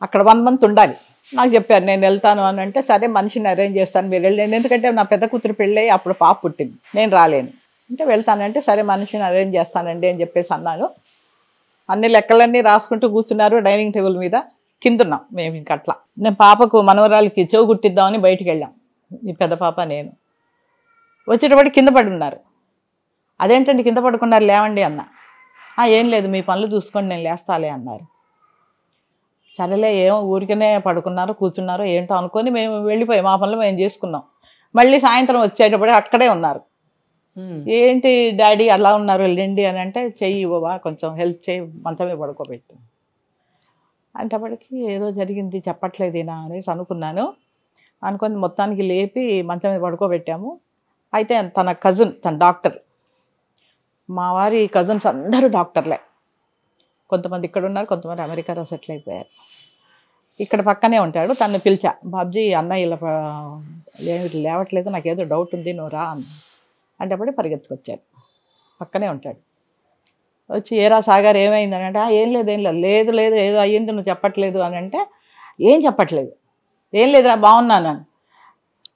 Speaker 3: అక్కడ 1 month ఉండాలి. నాకు చెప్పారు నేను వెళ్తాను అని అంటే, సరే మనిషిని అరేంజ్ చేస్తాను మీరు వెళ్ళండి, ఎందుకంటే నా పెద్ద కూతురు పెళ్ళి అప్పుడు పాప పుట్టింది, నేను రాలేను. అంటే వెళ్తానంటే సరే మనిషిని అరేంజ్ చేస్తానండి అని చెప్పేసి అన్నాను. అన్ని లెక్కలన్నీ రాసుకుంటూ కూర్చున్నారు డైనింగ్ టేబుల్ మీద. కిందున్నాం మేము ఇంక అట్లా. నేను పాపకు మనవరాలకి చెవు కుట్టిద్దామని బయటికి వెళ్ళాం, ఈ పెద్ద పాప నేను. వచ్చేటప్పటికి కింద పడి ఉన్నారు. అదేంటండి కింద పడుకున్నారు, లేవండి అన్న. ఏం లేదు మీ పనులు చూసుకోండి నేను లేస్తాలే అన్నారు. సరేలే ఏమో ఊరికనే పడుకున్నారో కూర్చున్నారో ఏంటో అనుకొని మేము వెళ్ళిపోయాం, మా పనులు మేము చేసుకున్నాం. మళ్ళీ సాయంత్రం వచ్చేటప్పుడు అక్కడే ఉన్నారు. ఏంటి డాడీ అలా ఉన్నారు, వెళ్ళండి అని అంటే, చెయ్యి ఇవ్వవా కొంచెం హెల్ప్ చేయి, మంచమే పడుకోబెట్టు అంటప్పటికి ఏదో జరిగింది చెప్పట్లేదు ఈయన అనేసి అనుకున్నాను. అనుకొని మొత్తానికి లేపి మంచం మీద పడుకోబెట్టాము. అయితే తన కజిన్, తన డాక్టర్, మా వారి కజిన్స్ అందరూ డాక్టర్లే. కొంతమంది ఇక్కడ ఉన్నారు, కొంతమంది అమెరికాలో సెటిల్ అయిపోయారు. ఇక్కడ పక్కనే ఉంటాడు. తను పిలిచా, బాబ్జీ అన్నయ్య ఇలా లేవట్లేదు, నాకేదో డౌట్ ఉంది, నువ్వు రా అంటే అప్పుడే పరిగెత్తుకొచ్చారు. పక్కనే ఉంటాడు. వచ్చి ఏరా సాగర్ ఏమైందని అంటే, ఏం లేదు ఏదో అయ్యింది నువ్వు చెప్పట్లేదు అని అంటే, ఏం చెప్పట్లేదు, ఏం లేదురా బాగున్నాను అని.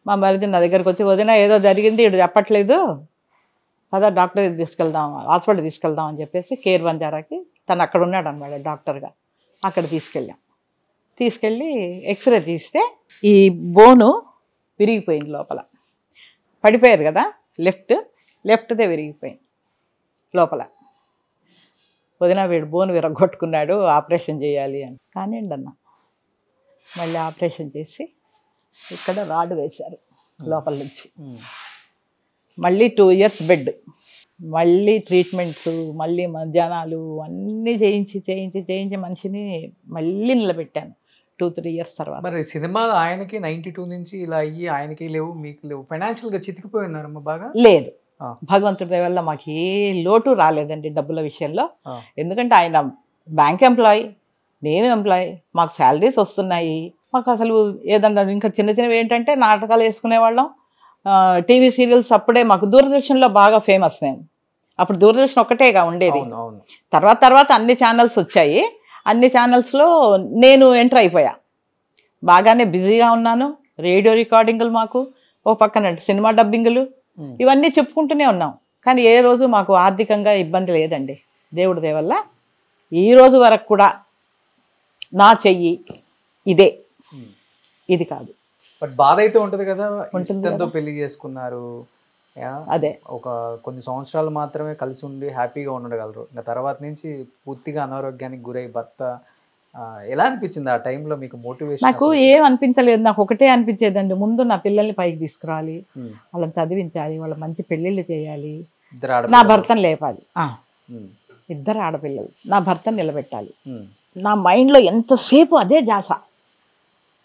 Speaker 3: మా మరిది నా దగ్గరికి వచ్చి, వదిన ఏదో జరిగింది ఇటు చెప్పట్లేదు, కదా డాక్టర్ తీసుకెళ్దాం, హాస్పిటల్ తీసుకెళ్దాం అని చెప్పేసి కేర్ బంజారాకి, తను అక్కడ ఉన్నాడు అనమాట డాక్టర్గా, అక్కడ తీసుకెళ్ళి ఎక్స్రే తీస్తే ఈ బోను విరిగిపోయింది లోపల. పడిపోయారు కదా, లెఫ్ట్దే విరిగిపోయింది లోపల. వదిన వీడు బోను విరగొట్టుకున్నాడు, ఆపరేషన్ చేయాలి అని. కానివ్వండి అన్న. మళ్ళీ ఆపరేషన్ చేసి ఇక్కడ రాడ్ వేశారు లోపల నుంచి. మళ్ళీ 2 years బెడ్, మళ్ళీ ట్రీట్మెంట్స్, మళ్ళీ మధ్యాహ్నాలు అన్నీ చేయించి మనిషిని మళ్ళీ నిలబెట్టాను 2-3 years తర్వాత.
Speaker 2: మరి సినిమా ఆయనకి 92 నుంచి ఇలా అయ్యి ఆయనకి లేవు మీకు లేవు, ఫైనాన్షియల్గా చితికిపోయి ఉన్నారమ్మా బాగా?
Speaker 3: లేదు, భగవంతుడి దయ వల్ల మాకు ఏ లోటు రాలేదండి డబ్బుల విషయంలో. ఎందుకంటే ఆయన బ్యాంక్ ఎంప్లాయీ, నేను ఎంప్లాయీ, మాకు శాలరీస్ వస్తున్నాయి. మాకు అసలు ఏదన్నా ఇంకా చిన్నవి ఏంటంటే నాటకాలు వేసుకునేవాళ్ళం, టీవీ సీరియల్స్. అప్పుడే మాకు దూరదర్శన్లో బాగా ఫేమస్ మేము. అప్పుడు దూరదర్శన్ ఒక్కటేగా ఉండేది. తర్వాత అన్ని ఛానల్స్ వచ్చాయి. అన్ని ఛానల్స్లో నేను ఎంటర్ అయిపోయా. బాగానే బిజీగా ఉన్నాను. రేడియో రికార్డింగ్లు మాకు, ఓ పక్కన సినిమా డబ్బింగులు, ఇవన్నీ చెప్పుకుంటూనే ఉన్నాం. కానీ ఏ రోజు మాకు ఆర్థికంగా ఇబ్బంది లేదండి దేవుడి దయ వల్ల. ఈ రోజు వరకు కూడా నా చెయ్యి ఇదే, ఇది కాదు.
Speaker 2: బట్ బాధ అయితే ఉంటుంది కదా, ఇష్టంతో పెళ్లి చేసుకున్నారు,
Speaker 3: అదే
Speaker 2: ఒక కొన్ని సంవత్సరాలు మాత్రమే కలిసి ఉండి హ్యాపీగా ఉండగలరు. ఇంకా తర్వాత నుంచి పూర్తిగా అనారోగ్యానికి గురై భర్త, ఎలా అనిపించింది ఆ టైంలో మీకు మోటివేషన్?
Speaker 3: నాకు ఏం అనిపించలేదు, నాకు ఒకటే అనిపించేదండి, ముందు నా పిల్లల్ని పైకి తీసుకురావాలి, వాళ్ళని చదివించాలి, వాళ్ళ మంచి పెళ్ళిళ్ళు చేయాలి, నా భర్తను లేపాలి. 2 ఆడపిల్లలు, నా భర్తను నిలబెట్టాలి. నా మైండ్లో ఎంతసేపు అదే ధ్యాస,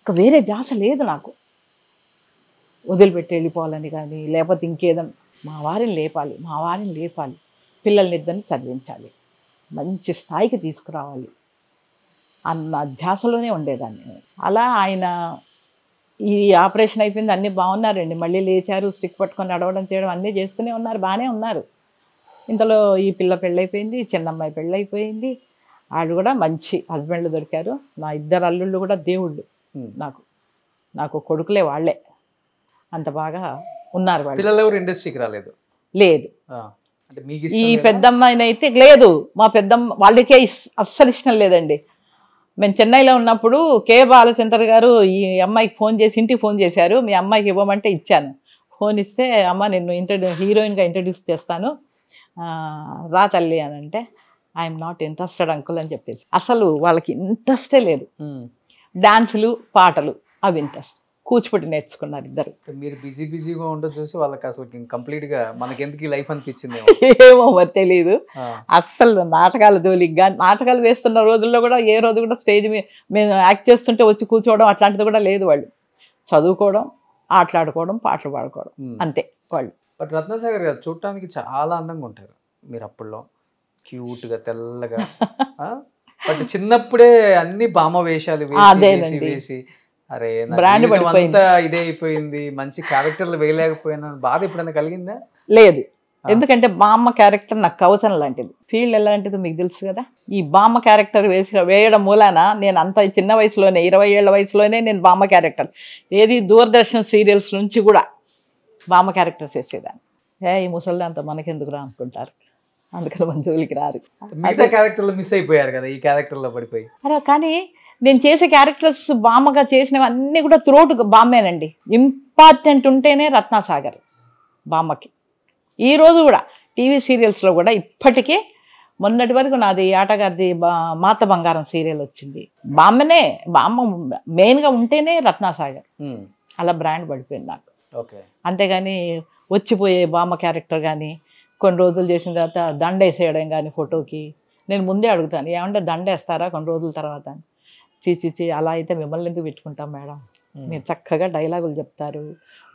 Speaker 3: ఇంకా వేరే ధ్యాస లేదు నాకు. వదిలిపెట్టి వెళ్ళిపోవాలని కానీ లేకపోతే ఇంకేదన్నా, మా వారిని లేపాలి, పిల్లల్ని 2 చదివించాలి, మంచి స్థాయికి తీసుకురావాలి అన్న ధ్యాసలోనే ఉండేదాన్ని. అలా ఆయన ఈ ఆపరేషన్ అయిపోయింది, అన్నీ బాగున్నారండి, మళ్ళీ లేచారు, స్టిక్ పట్టుకొని నడవడం చేయడం అన్నీ చేస్తూనే ఉన్నారు, బాగానే ఉన్నారు. ఇంతలో ఈ పిల్ల పెళ్ళైపోయింది, చిన్నమ్మాయి పెళ్ళైపోయింది, వాళ్ళు కూడా మంచి హస్బెండ్లు దొరికారు. నా 2 అల్లుళ్ళు కూడా దేవుళ్ళు నాకు కొడుకులే, వాళ్ళే అంత బాగా ఉన్నారు. వాళ్ళు
Speaker 2: పిల్లలు ఎవరు ఇండస్ట్రీకి రాలేదు?
Speaker 3: లేదు.
Speaker 2: అంటే
Speaker 3: ఈ పెద్దమ్మాయినైతే లేదు, మా పెద్దమ్మ వాళ్ళకే అస్సలు ఇష్టం లేదండి. మేము చెన్నైలో ఉన్నప్పుడు కే బాలచంద్ర గారు ఈ అమ్మాయికి ఇంటికి ఫోన్ చేశారు, మీ అమ్మాయికి ఇవ్వమంటే ఇచ్చాను. ఫోన్ ఇస్తే, అమ్మ నిన్ను హీరోయిన్గా ఇంట్రడ్యూస్ చేస్తాను, రా తల్లి అని అంటే, ఐఎమ్ నాట్ ఇంట్రెస్టెడ్ అంకుల్ అని చెప్పేసి. అసలు వాళ్ళకి ఇంట్రెస్టే లేదు. డాన్సులు, పాటలు అవి ఇంట్రెస్ట్. కూచిపూడి నేర్చుకున్నారు 2.
Speaker 2: మీరు బిజీగా ఉండదు చూసి వాళ్ళకి అసలు కంప్లీట్గా మనకెందుకు ఈ లైఫ్ అనిపించింది
Speaker 3: ఏమో మరి తెలీదు. అస్సలు నాటకాల జోలికి నాటకాలు వేస్తున్న రోజుల్లో కూడా ఏ రోజు కూడా స్టేజ్ మీద మేము యాక్ట్ చేస్తుంటే వచ్చి కూర్చోవడం అట్లాంటిది కూడా లేదు. వాళ్ళు చదువుకోవడం, ఆటలాడుకోవడం, పాటలు పాడుకోవడం, అంతే వాళ్ళు.
Speaker 2: బట్ రత్నసాగర్ గారు చూడటానికి చాలా అందంగా ఉంటారు మీరు అప్పుడులో, క్యూట్గా తెల్లగా. బట్ చిన్నప్పుడే అన్ని బామ వేషాలు వేసి వేసి అరే అంతా ఇదే అయిపోయింది, మంచి క్యారెక్టర్లు వేయలేకపోయినా బాధ ఎప్పుడైనా కలిగిందా?
Speaker 3: లేదు, ఎందుకంటే బామ్మ క్యారెక్టర్ నాకు కవచనం లాంటిది. ఫీల్డ్ ఎలాంటిదో మీకు తెలుసు కదా. ఈ బామ్మ క్యారెక్టర్ వేయడం మూలాన నేను అంత చిన్న వయసులోనే 20 ఏళ్ల వయసులోనే నేను బామ్మ క్యారెక్టర్ ఏది దూరదర్శన్ సీరియల్స్ నుంచి కూడా బామ్మ క్యారెక్టర్స్ వేసేదాన్ని. ఈ ముసలిది అంత మనకెందుకు రా అనుకుంటారు, అందుకని మన జోలికి రారు.
Speaker 2: మిగతా క్యారెక్టర్లు మిస్ అయిపోయారు కదా ఈ క్యారెక్టర్లో పడిపోయి.
Speaker 3: అలా కానీ నేను చేసే క్యారెక్టర్స్ బామ్మగా చేసినవి అన్నీ కూడా త్రోట్ బామ్మేనండి. ఇంపార్టెంట్ ఉంటేనే రత్నసాగర్ బామ్మకి. ఈరోజు కూడా టీవీ సీరియల్స్లో కూడా ఇప్పటికీ మొన్నటి వరకు నాది ఆటగారిది మాత బంగారం సీరియల్ వచ్చింది. బామ్మనే, బామ్మ మెయిన్గా ఉంటేనే రత్నసాగర్, అలా బ్రాండ్ పడిపోయింది నాకు. అంతేగాని వచ్చిపోయే బామ్మ క్యారెక్టర్ కానీ కొన్ని రోజులు చేసిన తర్వాత దండ వేసేయడం కానీ ఫోటోకి నేను ముందే అడుగుతాను, ఏమంటే దండ వేస్తారా కొన్ని రోజుల తర్వాత అని. చీ అలా అయితే మిమ్మల్ని ఎందుకు పెట్టుకుంటాం మేడం, మీరు చక్కగా డైలాగులు చెప్తారు,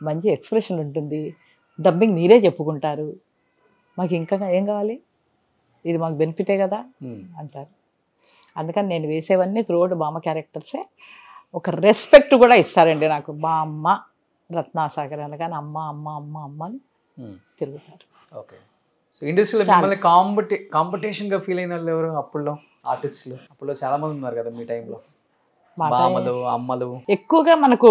Speaker 3: మంచి ఎక్స్ప్రెషన్ ఉంటుంది, డబ్బింగ్ మీరే చెప్పుకుంటారు, మాకు ఇంకా ఏం కావాలి, ఇది మాకు బెనిఫిటే కదా అంటారు. అందుకని నేను వేసేవన్నీ త్రూఅవుట్ బామ్మ క్యారెక్టర్సే. ఒక రెస్పెక్ట్ కూడా ఇస్తారండి నాకు. బామ్మ రత్నసాగర్ అనగానే అమ్మ అమ్మ అమ్మ అమ్మ అని తిరుగుతారు.
Speaker 2: ఓకే. సో ఇండస్ట్రీలో మిమ్మల్ని కాంపిటీషన్గా ఫీల్ అయిన వాళ్ళు ఎవరు అప్పుడులో ఆర్టిస్టులు? అప్పుడులో చాలా మంది ఉన్నారు కదా మీ టైంలో, బామ్మలు అమ్మలు.
Speaker 3: ఎక్కువగా మనకు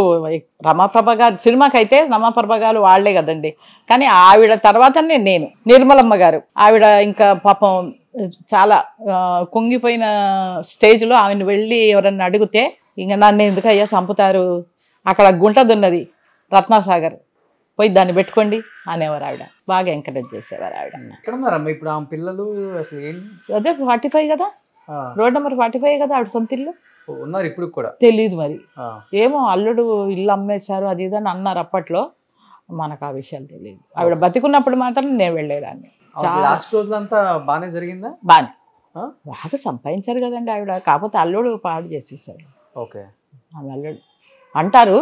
Speaker 3: రమాప్రభ గారు సినిమాకి అయితే రమాప్రభ గారు వాళ్లే కదండి. కానీ ఆవిడ తర్వాతనే నేను నిర్మలమ్మ గారు, ఆవిడ ఇంకా పాపం చాలా కుంగిపోయిన స్టేజ్లో ఆమెను వెళ్ళి ఎవరన్నా అడిగితే ఇంకా నన్ను ఎందుకయ్యా చంపుతారు, అక్కడ గుంటదున్నది రత్నసాగర్, పోయి దాన్ని పెట్టుకోండి అనేవారు. ఆవిడ బాగా ఎంకరేజ్ చేసేవారు. ఆవిడ
Speaker 2: ఎక్కడ ఉన్నారమ్మా ఇప్పుడు ఆమె పిల్లలు? అసలు
Speaker 3: అదే 45 కదా, రోడ్ నెంబర్ 45 కదా ఆవిడ సొంత ఇల్లు.
Speaker 2: ఉన్నారు ఇప్పుడు కూడా?
Speaker 3: తెలీదు మరి, ఏమో అల్లుడు ఇల్లు అమ్మేశారు అది ఇదని అన్నారు అప్పట్లో, మనకు ఆ విషయాలు తెలియదు. ఆవిడ బతికున్నప్పుడు మాత్రం నేను వెళ్ళేదాన్ని.
Speaker 2: లాస్ట్ రోజులంతా బాగానే జరిగిందా?
Speaker 3: బాగా సంపాదించారు కదండి ఆవిడ, కాకపోతే అల్లుడు పాడు చేసేసాడు.
Speaker 2: ఓకే.
Speaker 3: అల్లుడు అంటారు,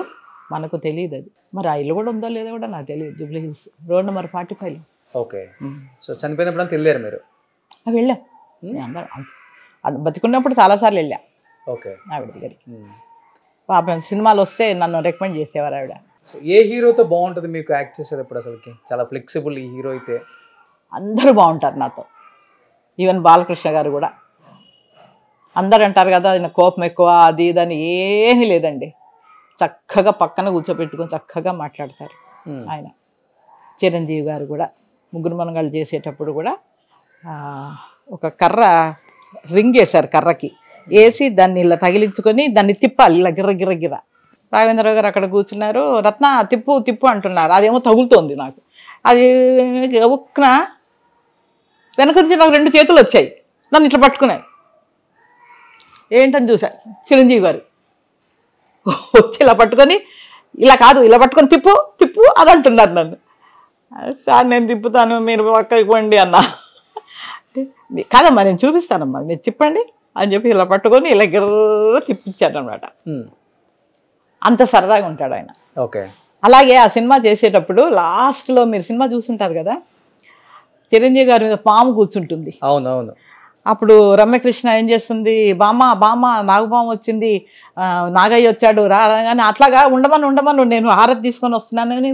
Speaker 3: మనకు తెలియదు అది. మరి ఆ ఇల్లు కూడా ఉందో లేదో కూడా నాకు తెలియదు. Jubilee hills road number 45.
Speaker 2: Okay. So చనిపోయినప్పుడు తెలియరు మీరు?
Speaker 3: వెళ్ళాం అందరం, బతికున్నప్పుడు చాలాసార్లు వెళ్ళా.
Speaker 2: ఓకే.
Speaker 3: ఆవిడ దగ్గరికి పాపం సినిమాలు వస్తే నన్ను రికమెండ్ చేసేవారు ఆవిడ.
Speaker 2: సో ఏ హీరోతో బాగుంటుంది మీకు యాక్ట్ చేసేటప్పుడు? అసలుకి చాలా ఫ్లెక్సిబుల్ ఈ హీరో అయితే.
Speaker 3: అందరూ బాగుంటారు నాతో, ఈవెన్ బాలకృష్ణ గారు కూడా. అందరు అంటారు కదా ఆయన కోపం ఎక్కువ అది ఇదని, ఏమీ లేదండి. చక్కగా పక్కన కూర్చోబెట్టుకొని చక్కగా మాట్లాడతారు ఆయన. చిరంజీవి గారు కూడా ముగ్గురు మనగాళ్ళు చేసేటప్పుడు కూడా ఒక కర్ర రింగ్ వేశారు, కర్రకి వేసి దాన్ని ఇలా తగిలించుకొని దాన్ని తిప్పాలి ఇలా గిర్ర గిర్ర గిర్ర. రాఘవేంద్రరావు గారు అక్కడ కూర్చున్నారు, రత్న తిప్పు తిప్పు అంటున్నారు, అదేమో తగులుతోంది నాకు. అది ఒక్కన వెనక నుంచి నాకు 2 చేతులు వచ్చాయి, నన్ను ఇట్లా పట్టుకున్నాయి. ఏంటని చూసా, చిరంజీవి గారు వచ్చి ఇలా పట్టుకొని ఇలా కాదు ఇలా పట్టుకొని తిప్పు తిప్పు అని అంటున్నారు నన్ను. సార్ నేను తిప్పుతాను మీరు పక్కకి పోండి అన్నా. కాదమ్మా నేను చూపిస్తానమ్మా మీరు తిప్పండి అని చెప్పి ఇలా పట్టుకొని ఇలా గిర్ర తిప్పించారు అనమాట. అంత సరదాగా ఉంటాడు ఆయన.
Speaker 2: ఓకే.
Speaker 3: అలాగే ఆ సినిమా చేసేటప్పుడు లాస్ట్లో మీరు సినిమా చూసుంటారు కదా, చిరంజీవి గారి మీద పాము కూర్చుంటుంది.
Speaker 2: అవునవును.
Speaker 3: అప్పుడు రమ్యకృష్ణ ఏం చేస్తుంది, బామ్మ నాగపాము వచ్చింది, నాగయ్య వచ్చాడు రా అని అట్లాగా ఉండమను నేను హారతి తీసుకొని వస్తున్నానని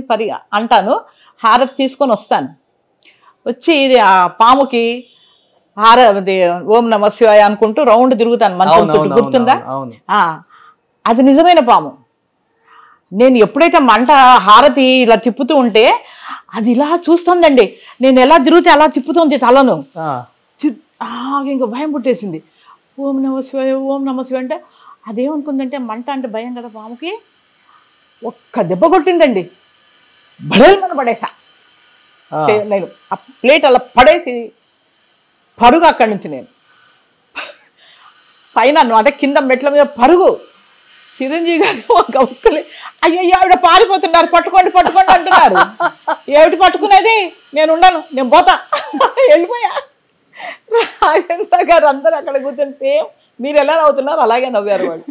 Speaker 3: అంటాను. హారతి తీసుకొని వస్తాను, వచ్చి ఇది ఆ పాముకి హారతి ఓం నమ శివాయ అనుకుంటూ రౌండ్ తిరుగుతాను మంచం చుట్టూ, గుర్తుందా? అది నిజమైన పాము. నేను ఎప్పుడైతే మంట హారతి ఇలా తిప్పుతూ ఉంటే అది ఇలా చూస్తుందండి, నేను ఎలా తిరిగితే అలా తిప్పుతుంది తలను. ఇంకా భయం పుట్టేసింది. ఓం నమ శివాయ ఓం నమ శివాయ అంటే అదేమనుకుందంటే మంట అంటే భయం కదా పాముకి, ఒక్క దెబ్బ కొట్టిందండి, బడేమని పడేసా. నేను ఆ ప్లేట్ అలా పడేసి పరుగు అక్కడి నుంచి నేను పైన అంటే కింద మెట్ల మీద పరుగు. చిరంజీవి గారు ఒక ఒక్కలే అయ్యయ్యో ఆవిడ పారిపోతున్నారు, పట్టుకోండి పట్టుకోండి అంటున్నారు. ఏమిటి పట్టుకునేది, నేను ఉండను నేను పోతా వెళ్ళిపోయా. రాజేంద్ర గారు అందరూ అక్కడ కూర్చొని సేమ్ మీరు ఎలా నవ్వుతున్నారు అలాగే నవ్వారు వాళ్ళు.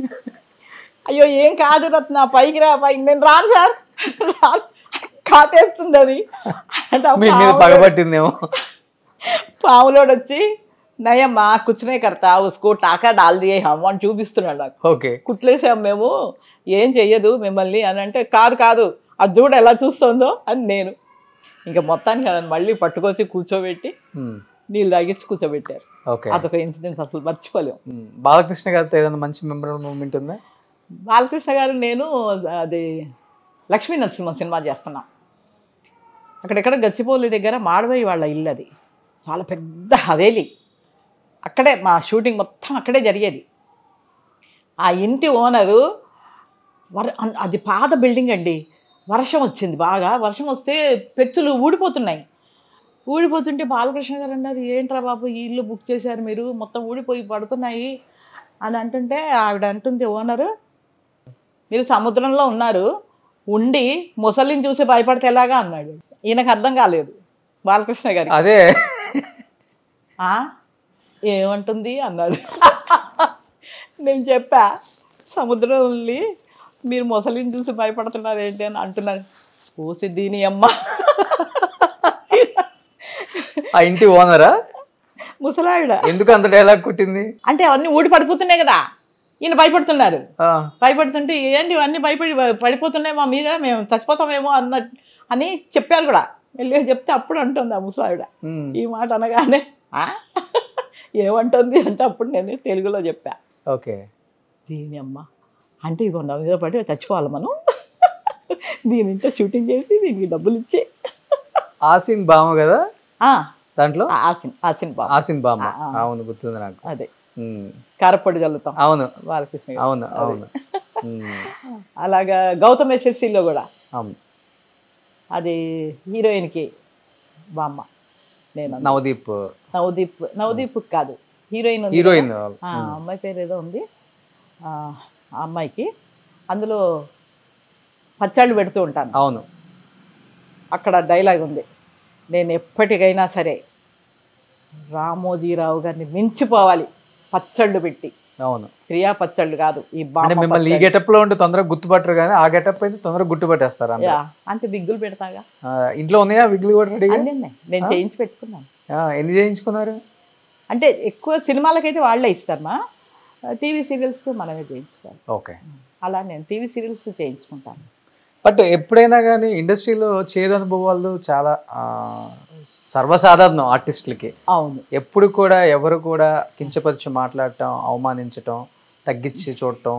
Speaker 3: అయ్యో ఏం కాదు రత్న పైకి రా పైకి, నేను రాను సార్ రాను, కాటేస్తుంది అది అంటే ఆ
Speaker 2: మీ మీద పగబట్టిందేమో.
Speaker 3: పాములోడు వచ్చి నయమ్మా కుచ్చునే కడతా ఉసుకో టాకా డాల్ దియే హమ్ అని చూపిస్తున్నాడు నాకు.
Speaker 2: ఓకే,
Speaker 3: కుట్లేసాం మేము, ఏం చెయ్యదు మిమ్మల్ని అని అంటే, కాదు కాదు అది చూడ ఎలా చూస్తుందో అని నేను. ఇంకా మొత్తానికి నన్ను మళ్ళీ పట్టుకొచ్చి కూర్చోబెట్టి నీళ్ళు తాగించి కూర్చోబెట్టారు.
Speaker 2: ఓకే,
Speaker 3: అదొక ఇన్సిడెంట్ అసలు మర్చిపోలేము.
Speaker 2: బాలకృష్ణ గారితో ఏదైనా మంచి మెమరబుల్ మూమెంట్ ఉందా?
Speaker 3: బాలకృష్ణ గారు నేను అది లక్ష్మీ నరసింహ సినిమా చేస్తున్నాం. అక్కడెక్కడ గచ్చిపోలి దగ్గర మాడవయ్య వాళ్ళ ఇల్లు, అది చాలా పెద్ద హవేలీ. అక్కడే మా షూటింగ్ మొత్తం అక్కడే జరిగేది. ఆ ఇంటి ఓనరు అది పాత బిల్డింగ్ అండి. వర్షం వచ్చింది, బాగా వర్షం వస్తే పెచ్చులు ఊడిపోతుంటే బాలకృష్ణ గారు అన్నారు, ఏంట్రా బాబు ఈ ఇల్లు బుక్ చేశారు మీరు, మొత్తం ఊడిపోయి పడుతున్నాయి అని అంటుంటే ఆవిడ అంటుంది, ఓనరు మీరు సముద్రంలో ఉన్నారు, ఉండి ముసలిని చూసి భయపడితే ఎలాగా అన్నాడు. ఈయనకు అర్థం కాలేదు బాలకృష్ణ గారికి.
Speaker 2: అదే
Speaker 3: ఏమంటుంది అన్నాడు. నేను చెప్పా, సముద్రం వెళ్ళి మీరు ముసలిని చూసి భయపడుతున్నారు ఏంటి అని అంటున్నారు. ఓసి దీని అమ్మ,
Speaker 2: ఆ ఇంటి ఓనరా
Speaker 3: ముసలావిడ
Speaker 2: ఎందుకు అంత డైలాగ్ కుట్టింది
Speaker 3: అంటే అవన్నీ ఊడి పడిపోతున్నాయి కదా, ఈయన భయపడుతున్నారు. భయపడుతుంటే ఏంటి ఇవన్నీ పడిపోతున్నాయి మా మీద, మేము చచ్చిపోతామేమో అని చెప్పారు కూడా. వెళ్ళి చెప్తే అప్పుడు అంటుంది ఆ ముసలావిడ ఈ మాట అనగానే, ఏమంటుంది అంటే అప్పుడు నేను తెలుగులో చెప్పా.
Speaker 2: ఓకే,
Speaker 3: దీని అమ్మ అంటే ఇగో నా మీద పడి చచ్చిపోవాలి మనం, దీని నుంచో షూటింగ్ చేసి దీనికి డబ్బులు ఇచ్చి.
Speaker 2: ఆసిన్ బామ కదా దాంట్లో, ఆసిన్ బామ. అవును, గుర్తుంది నాకు.
Speaker 3: అదే కారపొడి చల్లుతాం.
Speaker 2: అవును,
Speaker 3: బాలకృష్ణ.
Speaker 2: అవును అవును.
Speaker 3: అలాగా గౌతమ్ ఎస్ఎస్సిలో కూడా
Speaker 2: అవును,
Speaker 3: అది హీరోయిన్కి బామ్మ. నేను నవదీప్ కాదు, హీరోయిన్ అమ్మాయి పేరు ఏదో ఉంది, ఆ అమ్మాయికి అందులో పచ్చళ్ళు పెడుతూ ఉంటాను.
Speaker 2: అవును,
Speaker 3: అక్కడ డైలాగ్ ఉంది, నేను ఎప్పటికైనా సరే రామోజీరావు గారిని మించిపోవాలి పచ్చళ్ళు పెట్టి.
Speaker 2: అవును,
Speaker 3: క్రియా పచ్చళ్ళు కాదు, ఈ
Speaker 2: మిమ్మల్ని ఈ గెటప్ లో ఉంటే తొందరగా గుర్తుపట్టరు, కానీ ఆ గెటప్ అయితే తొందరగా గుర్తుపట్టేస్తారు.
Speaker 3: అంటే విగ్గులు పెడతాగా.
Speaker 2: ఇంట్లో ఉన్నాయా విగ్గులు కూడా రెడీ?
Speaker 3: నేను చేయించి పెట్టుకున్నాను.
Speaker 2: ఎన్ని చేయించుకున్నారు?
Speaker 3: అంటే ఎక్కువ సినిమాలకైతే వాళ్ళే ఇస్తారమ్మా, టీవీ సీరియల్స్ మనమే చేయించుకోవాలి.
Speaker 2: ఓకే,
Speaker 3: అలా నేను టీవీ సీరియల్స్ చేయించుకుంటాను.
Speaker 2: బట్ ఎప్పుడైనా కానీ ఇండస్ట్రీలో చేదు అనుభవాలు చాలా సర్వసాధారణం ఆర్టిస్టులకి.
Speaker 3: అవును,
Speaker 2: ఎప్పుడు కూడా ఎవరు కూడా కించపరిచి మాట్లాడటం, అవమానించటం, తగ్గించి చూడటం,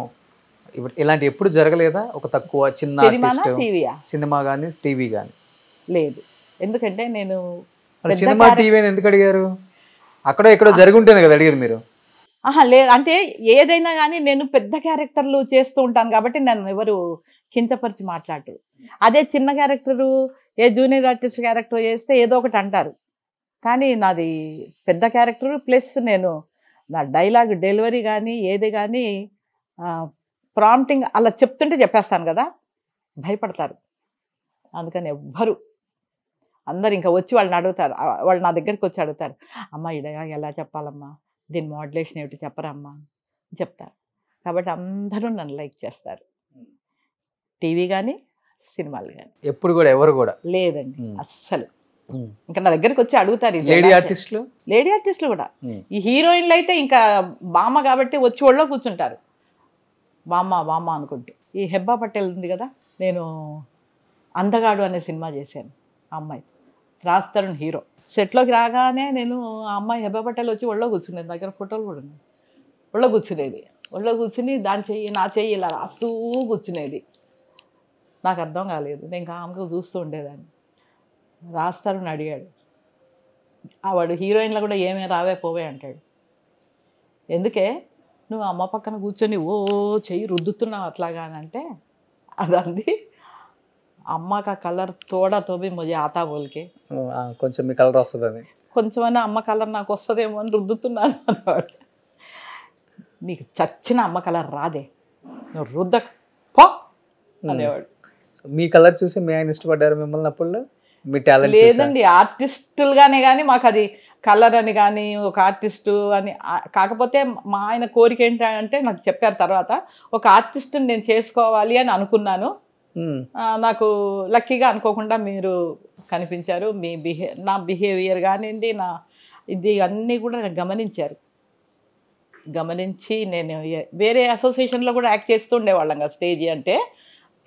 Speaker 2: ఇలాంటి ఎప్పుడు జరగలేదా? ఒక తక్కువ చిన్న ఆర్టిస్ట్ సినిమా కానీ టీవీ కానీ?
Speaker 3: లేదు, ఎందుకంటే నేను
Speaker 2: సినిమా టీవీ ఎందుకు అడిగారు? అక్కడ ఎక్కడో జరిగి ఉంటుంది కదా అడిగారు మీరు.
Speaker 3: లేదు, అంటే ఏదైనా కానీ నేను పెద్ద క్యారెక్టర్లు చేస్తూ ఉంటాను కాబట్టి నన్ను ఎవరు కించపరిచి మాట్లాడరు. అదే చిన్న క్యారెక్టరు, ఏ జూనియర్ ఆర్టిస్ట్ క్యారెక్టర్ చేస్తే ఏదో ఒకటి అంటారు. కానీ నాది పెద్ద క్యారెక్టరు, ప్లస్ నేను నా డైలాగ్ డెలివరీ కానీ ఏది కానీ ప్రాంప్టింగ్ అలా చెప్తుంటే చెప్పేస్తాను కదా, భయపడతారు. అందుకని ఎవ్వరు అందరు ఇంకా వచ్చి వాళ్ళని అడుగుతారు, వాళ్ళు నా దగ్గరికి వచ్చి అడుగుతారు, అమ్మ ఈ డైలాగ్ ఎలా చెప్పాలమ్మా, దీని మోడ్యులేషన్ ఏమిటి చెప్పరమ్మా చెప్తారు. కాబట్టి అందరూ నన్ను లైక్ చేస్తారు, టీవీ కానీ సినిమాలు కానీ.
Speaker 2: ఎప్పుడు కూడా ఎవరు కూడా
Speaker 3: లేదండి అస్సలు. ఇంకా నా దగ్గరికి వచ్చి అడుగుతారు.
Speaker 2: లేడీ ఆర్టిస్టులు కూడా.
Speaker 3: ఈ హీరోయిన్లు అయితే ఇంకా బామ్మ కాబట్టి వచ్చి ఒళ్ళో కూర్చుంటారు, బామ్మ అనుకుంటూ. ఈ హెబ్బా పటేల్ ఉంది కదా, నేను అందగాడు అనే సినిమా చేశాను. ఆ అమ్మాయి రాజ్ హీరో. సెట్లోకి రాగానే నేను ఆ అమ్మాయి హెబ్బా పటేల్ వచ్చి ఒళ్ళో కూర్చునేది, దగ్గర ఫోటోలు కూడా ఉన్నాయి. ఒళ్ళో కూర్చునేది, ఒళ్ళో కూర్చుని దాని చెయ్యి నా చెయ్యి ఇలా రాస్తూ కూర్చునేది. నాకు అర్థం కాలేదు, నేను కామ్గా చూస్తూ ఉండేదాన్ని. రాస్తారని అడిగాడు, వాడు హీరోయిన్లో కూడా ఏమే రావే పోవే అంటాడు. ఎందుకే నువ్వు అమ్మ పక్కన కూర్చొని ఓ చెయ్యి రుద్దుతున్నావు అట్లాగా అని అంటే, అదంది అమ్మ కా కలర్ తోడా తోబి ముజే ఆతా బోల్కే,
Speaker 2: కొంచెం మీ కలర్ వస్తుందని,
Speaker 3: కొంచెమైనా అమ్మ కలర్ నాకు వస్తుందేమో అని రుద్దుతున్నాను అన్నవాడు. నీకు చచ్చిన అమ్మ కలర్ రాదే, నువ్వు రుద్ద పో అనేవాడు.
Speaker 2: మీ కలర్ చూసి మీ ఆయన ఇష్టపడ్డారు మిమ్మల్ని అప్పుడు? మీ టాలెంట్
Speaker 3: లేదండి, ఆర్టిస్టులుగానే కానీ మాకు అది కలర్ అని కానీ ఒక ఆర్టిస్టు అని కాకపోతే మా ఆయన కోరిక ఏంటంటే నాకు చెప్పారు తర్వాత, ఒక ఆర్టిస్టుని నేను చేసుకోవాలి అని అనుకున్నాను. నాకు లక్కీగా అనుకోకుండా మీరు కనిపించారు. మీ నా బిహేవియర్ కానివ్వండి, నా ఇది అన్నీ కూడా నాకు గమనించి నేను వేరే అసోసియేషన్లో కూడా యాక్ట్ చేస్తూ ఉండేవాళ్ళం కదా. స్టేజీ అంటే